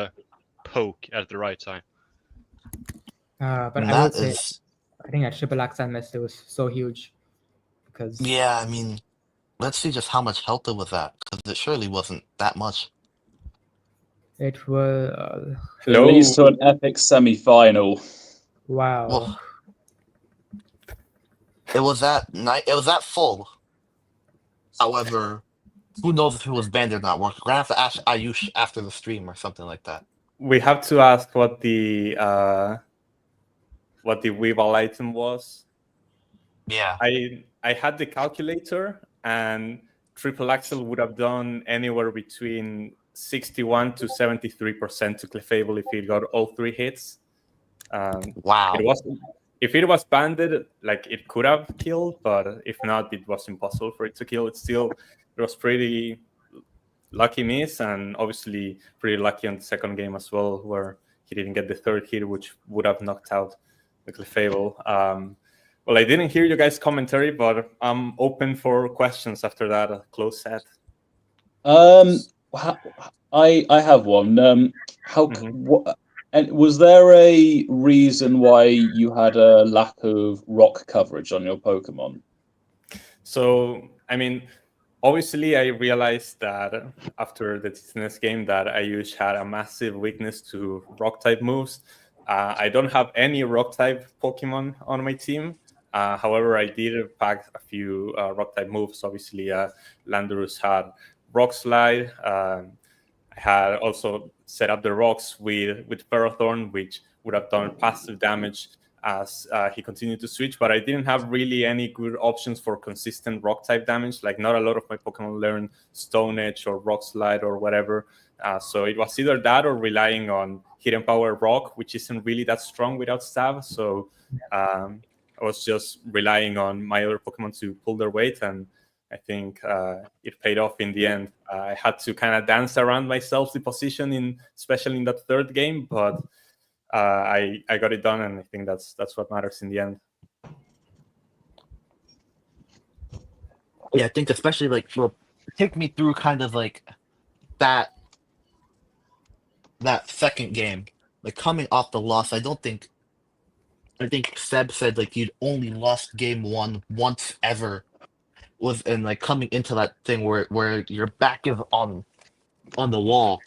poke at the right time. But And I will that say, is, I think that triple axel missed, it was so huge because yeah, I mean, let's see just how much health it was at, because it surely wasn't that much. it was It leads to Hello. an epic semi-final. wow. Well, it was at night. It was at full. However, who knows if it was banned or not? We're gonna have to ask Ayush after the stream or something like that. We have to ask what the Weevil item was. Yeah. I had the calculator, and triple axel would have done anywhere between 61 to 73% to Clefable if he got all 3 hits. Wow. If it was banded, like it could have killed, but if not, it was impossible for it to kill. It was pretty lucky miss, and obviously pretty lucky on the second game as well, where he didn't get the 3rd hit, which would have knocked out the Clefable. Well, I didn't hear you guys' commentary, but I'm open for questions after that close set. I have one. And was there a reason why you had a lack of rock coverage on your Pokemon? So, I mean, obviously, I realized that after the TNS game that Ayush had a massive weakness to rock-type moves. I don't have any rock-type Pokemon on my team. However, I did pack a few rock-type moves. Obviously, Landorus had Rock Slide. I had also set up the rocks with Ferrothorn, which would have done passive damage as he continued to switch, but I didn't have really any good options for consistent rock type damage. Like, not a lot of my Pokemon learned Stone Edge or Rock Slide or whatever. So it was either that or relying on Hidden Power Rock, which isn't really that strong without Stab. So I was just relying on my other Pokemon to pull their weight, and I think it paid off in the end. I had to kind of dance around myself the position, especially in that 3rd game, but I got it done, and I think that's what matters in the end. Yeah, I think especially well, take me through kind of like that second game, like coming off the loss. I think Seb said like you'd only lost game 1 once ever, was and like coming into that thing where your back is on the wall.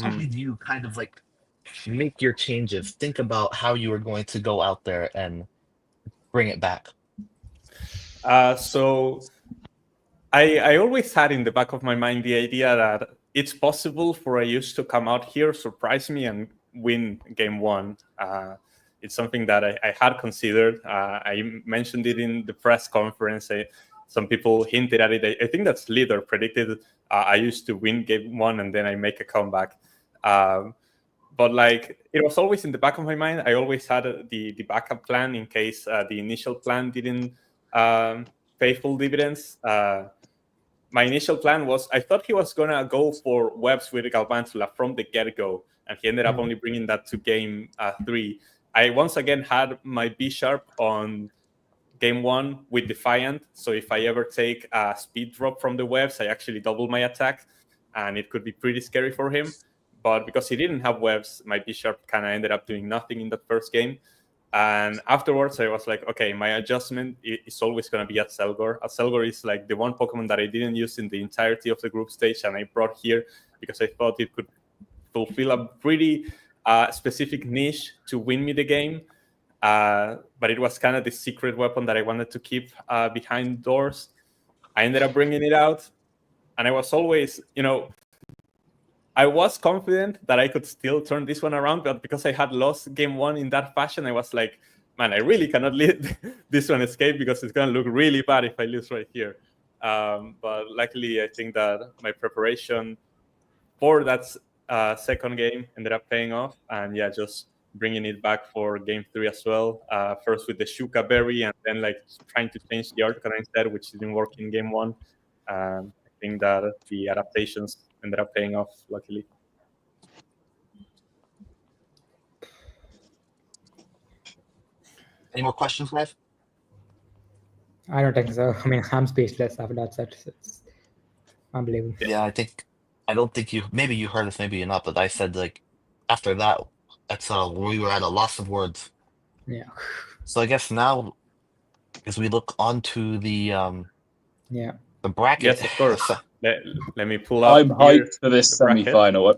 How did you kind of like make your changes? Think about how you were going to go out there and bring it back. So I always had in the back of my mind the idea that it's possible for Ayush to come out here, surprise me, and win game 1. It's something that I had considered. I mentioned it in the press conference. Some people hinted at it. I think that's Leader predicted Ayush to win game 1 and then I make a comeback. But like, it was always in the back of my mind. I always had the backup plan in case the initial plan didn't pay full dividends. My initial plan was, I thought he was going to go for webs with Galvantula from the get-go, and he ended up only bringing that to game 3. I once again had my B-Sharp on game 1 with Defiant, so if I ever take a speed drop from the webs, I actually double my attack, and it could be pretty scary for him. But because he didn't have webs, my B-Sharp kind of ended up doing nothing in that first game. And afterwards, I was like, okay, my adjustment is always going to be at Selgor. Selgor is like the one Pokemon that I didn't use in the entirety of the group stage, and I brought here because I thought it could fulfill a pretty specific niche to win me the game. But it was kind of the secret weapon that I wanted to keep behind doors. I ended up bringing it out, and I was always, I was confident that I could still turn this one around, but because I had lost game 1 in that fashion, I was like, man, I really cannot let this one escape because it's going to look really bad if I lose right here. But luckily, I think that my preparation for that second game ended up paying off. And yeah, just bringing it back for game 3 as well. First with the Shuka Berry, and then like trying to change the Articuno instead, which didn't work in game 1. I think that the adaptations ended up paying off, luckily. Any more questions, guys? I don't think so. I mean, I'm speechless after that set. It's unbelievable. Yeah, I don't think maybe you heard us, maybe you're not, but I said like after that, we were at a loss of words. Yeah. So I guess now, as we look onto the Yeah. bracket, Yes, of course. Let me pull I'm up here hyped for this the bracket. semi-final.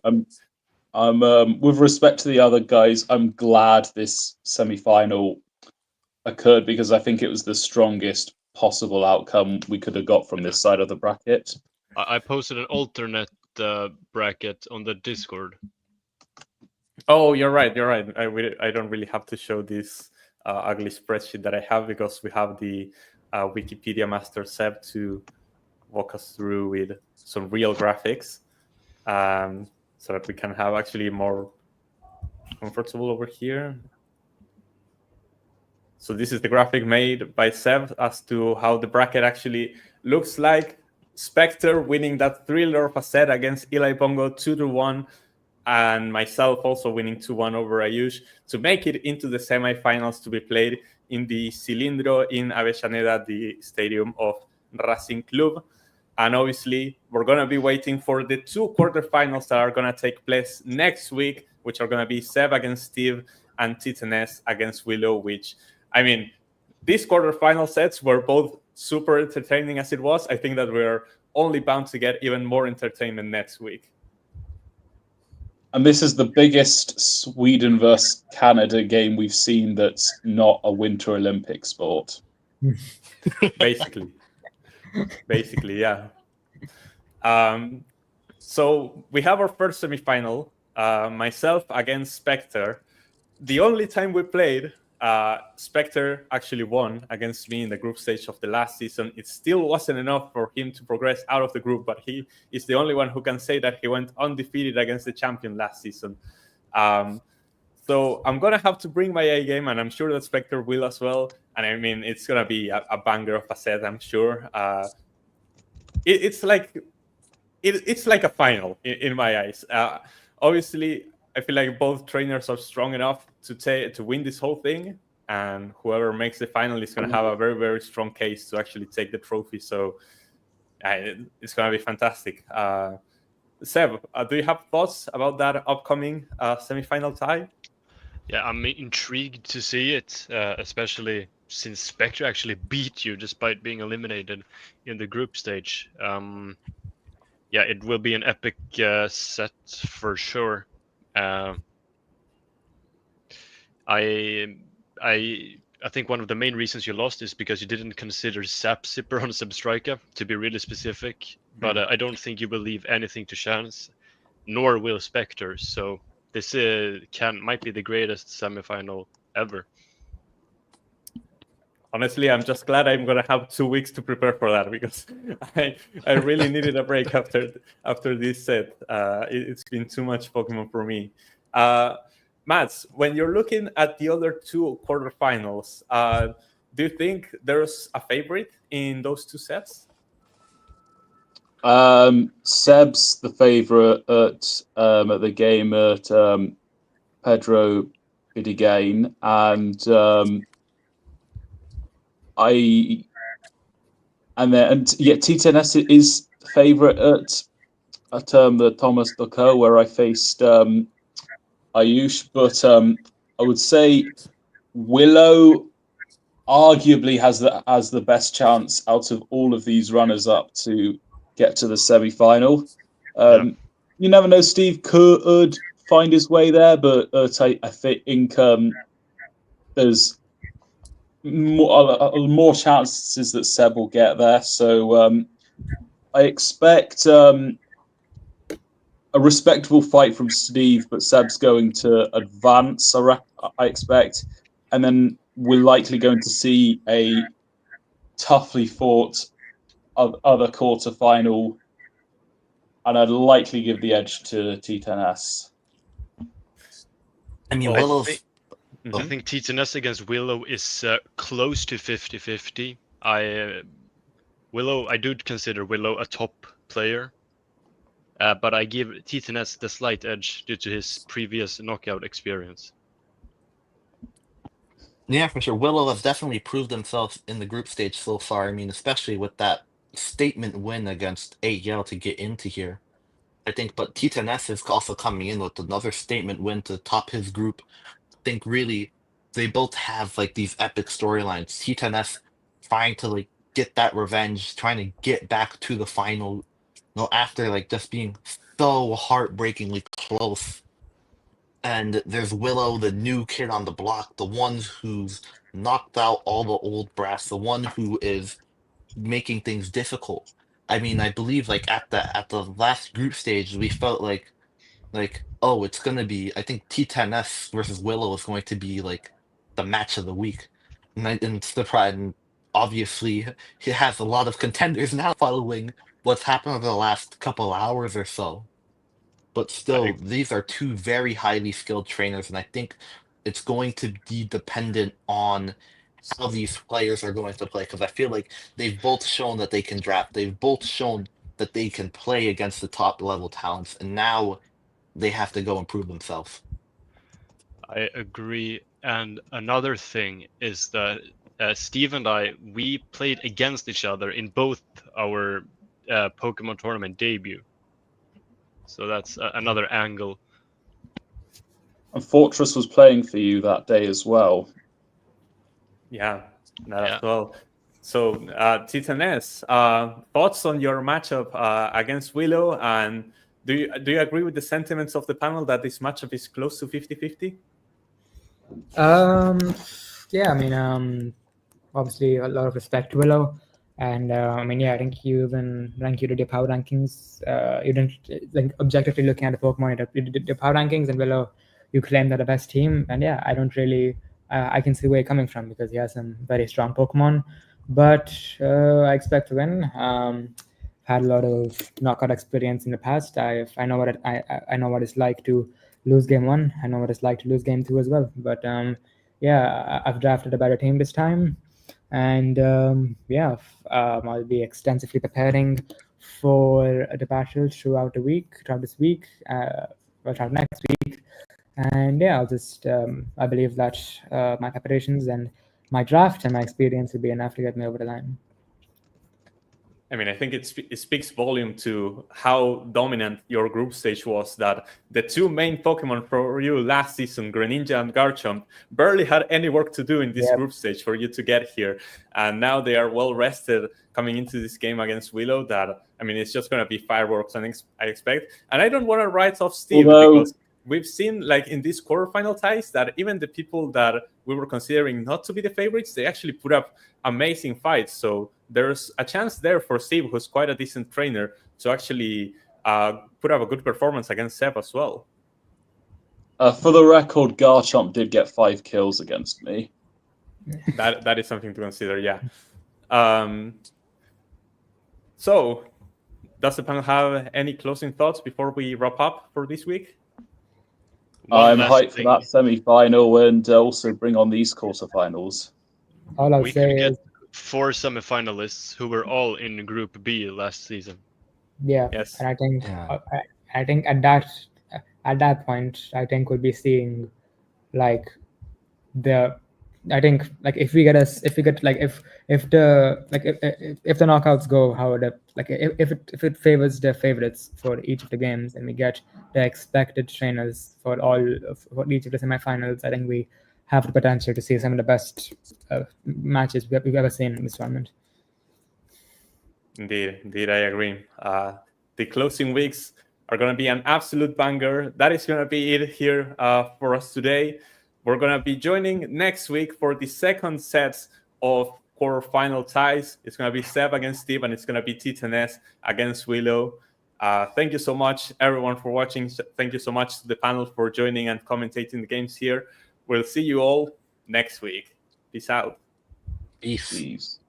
I'm with respect to the other guys, I'm glad this semi-final occurred because I think it was the strongest possible outcome we could have got from this side of the bracket. I posted an alternate bracket on the Discord. Oh, you're right. You're right. I don't really have to show this ugly spreadsheet that I have because we have the Wikipedia master Seb to walk us through with some real graphics, so that we can have actually more comfortable over here. So this is the graphic made by Seb as to how the bracket actually looks like. Spectre winning that thriller of a set against Elibungo 2-1, and myself also winning 2-1 over Ayush to make it into the semifinals to be played in the Cilindro in Avellaneda, the stadium of Racing Club. And obviously, we're going to be waiting for the 2 quarterfinals that are going to take place next week, which are going to be Seb against Steve and Titanes against Willow, which, I mean, these quarterfinal sets were both super entertaining as it was. I think that we're only bound to get even more entertainment next week. And this is the biggest Sweden versus Canada game we've seen that's not a Winter Olympic sport. Basically, yeah. So we have our first semifinal, myself against Spectre. The only time we played, Spectre actually won against me in the group stage of the last season. It still wasn't enough for him to progress out of the group, but he is the only one who can say that he went undefeated against the champion last season. So I'm going to have to bring my A game, and I'm sure that Spectre will as well. And I mean, it's going to be a banger of a set, I'm sure. It's like a final in my eyes. Obviously, I feel like both trainers are strong enough to win this whole thing, and whoever makes the final is going to have a very, very strong case to actually take the trophy. So it's going to be fantastic. Seb, do you have thoughts about that upcoming semifinal tie? Yeah, I'm intrigued to see it, especially since Spectre actually beat you despite being eliminated in the group stage. Yeah, it will be an epic set for sure. I think one of the main reasons you lost is because you didn't consider Sap Zipper on Substrika, to be really specific. But I don't think you will leave anything to chance, nor will Spectre. So this might be the greatest semifinal ever. Honestly, I'm just glad I'm gonna have 2 weeks to prepare for that because I really needed a break after this set. It's been too much Pokemon for me. Mats, when you're looking at the other 2 quarterfinals, do you think there's a favorite in those 2 sets? Seb's the favorite at the game at Pedro Bidigane, and T10S is favorite at the Thomas Doco where I faced Ayush, but I would say Willow arguably has the best chance out of all of these runners up to get to the semi-final. You never know, Steve could find his way there, but I think there's more chances that Seb will get there. So I expect a respectable fight from Steve, but Seb's going to advance, I expect. And then we're likely going to see a toughly fought other quarterfinal, and I'd likely give the edge to T10S. I mean, I think T10S against Willow is close to 50-50. I do consider Willow a top player, but I give T10S the slight edge due to his previous knockout experience. Yeah, for sure. Willow has definitely proved himself in the group stage so far. I mean, especially with that statement win against AEL to get into here. I think, but T10S is also coming in with another statement win to top his group. I think really they both have like these epic storylines. T10S trying to like get that revenge, trying to get back to the final, after like just being so heartbreakingly close. And there's Willow, the new kid on the block, the one who's knocked out all the old brass, the one who is making things difficult. I mean, I believe like at the last group stage, we felt like oh, it's gonna be. I think T10S versus Willow is going to be like the match of the week, and surprise, and obviously he has a lot of contenders now following what's happened over the last couple hours or so. But still, I, these are two very highly skilled trainers, and I think it's going to be dependent on how these players are going to play. Because I feel like they've both shown that they can draft. They've both shown that they can play against the top level talents, and now they have to go improve themselves. I agree. And another thing is that Steve and we played against each other in both our Pokemon tournament debut. So that's another angle. And Fortress was playing for you that day as well. Yeah, that as well. So, Titanes, thoughts on your matchup against Willow, and do you agree with the sentiments of the panel that this matchup is close to 50-50? Yeah, I mean, obviously a lot of respect to Willow, and I mean, yeah, I think you did your power rankings. You didn't like objectively looking at the Pokemon. You did your power rankings, and Willow, you claimed they're the best team. And yeah, I don't really, I can see where you're coming from because he has some very strong Pokemon, but I expect to win. Had a lot of knockout experience in the past. I know what I know what it's like to lose game one. I know what it's like to lose game two as well. But yeah, I've drafted a better team this time, and yeah, I'll be extensively preparing for the battles throughout this week, throughout next week, and yeah, I'll just I believe that my preparations and my draft and my experience will be enough to get me over the line. I mean, I think it speaks volume to how dominant your group stage was, that the two main Pokemon for you last season, Greninja and Garchomp, barely had any work to do in this group stage for you to get here. And now they are well rested coming into this game against Willow. That, I mean, it's just going to be fireworks, I expect. And I don't want to write off Steve because we've seen, like, in these quarterfinal ties, that even the people that we were considering not to be the favorites, they actually put up amazing fights. So there's a chance there for Steve, who's quite a decent trainer, to actually put up a good performance against Seb as well. For the record, Garchomp did get 5 kills against me. That is something to consider, yeah. So, does the panel have any closing thoughts before we wrap up for this week? I'm hyped for that semi-final and also bring on these quarterfinals. All I'll we say could get is 4 semifinalists who were all in Group B last season. Yeah, yes. And I think at that point, I think we'll be seeing like if the knockouts go how if it favors the favorites for each of the games and we get the expected trainers for each of the semifinals, I think we have the potential to see some of the best matches we've ever seen in this tournament. Indeed, I agree. The closing weeks are going to be an absolute banger. That is going to be it here for us today. We're going to be joining next week for the second set of quarterfinal ties. It's going to be Seb against Steve, and it's going to be Titanes against Willow. Thank you so much, everyone, for watching. Thank you so much to the panel for joining and commentating the games here. We'll see you all next week. Peace out. Peace. Peace.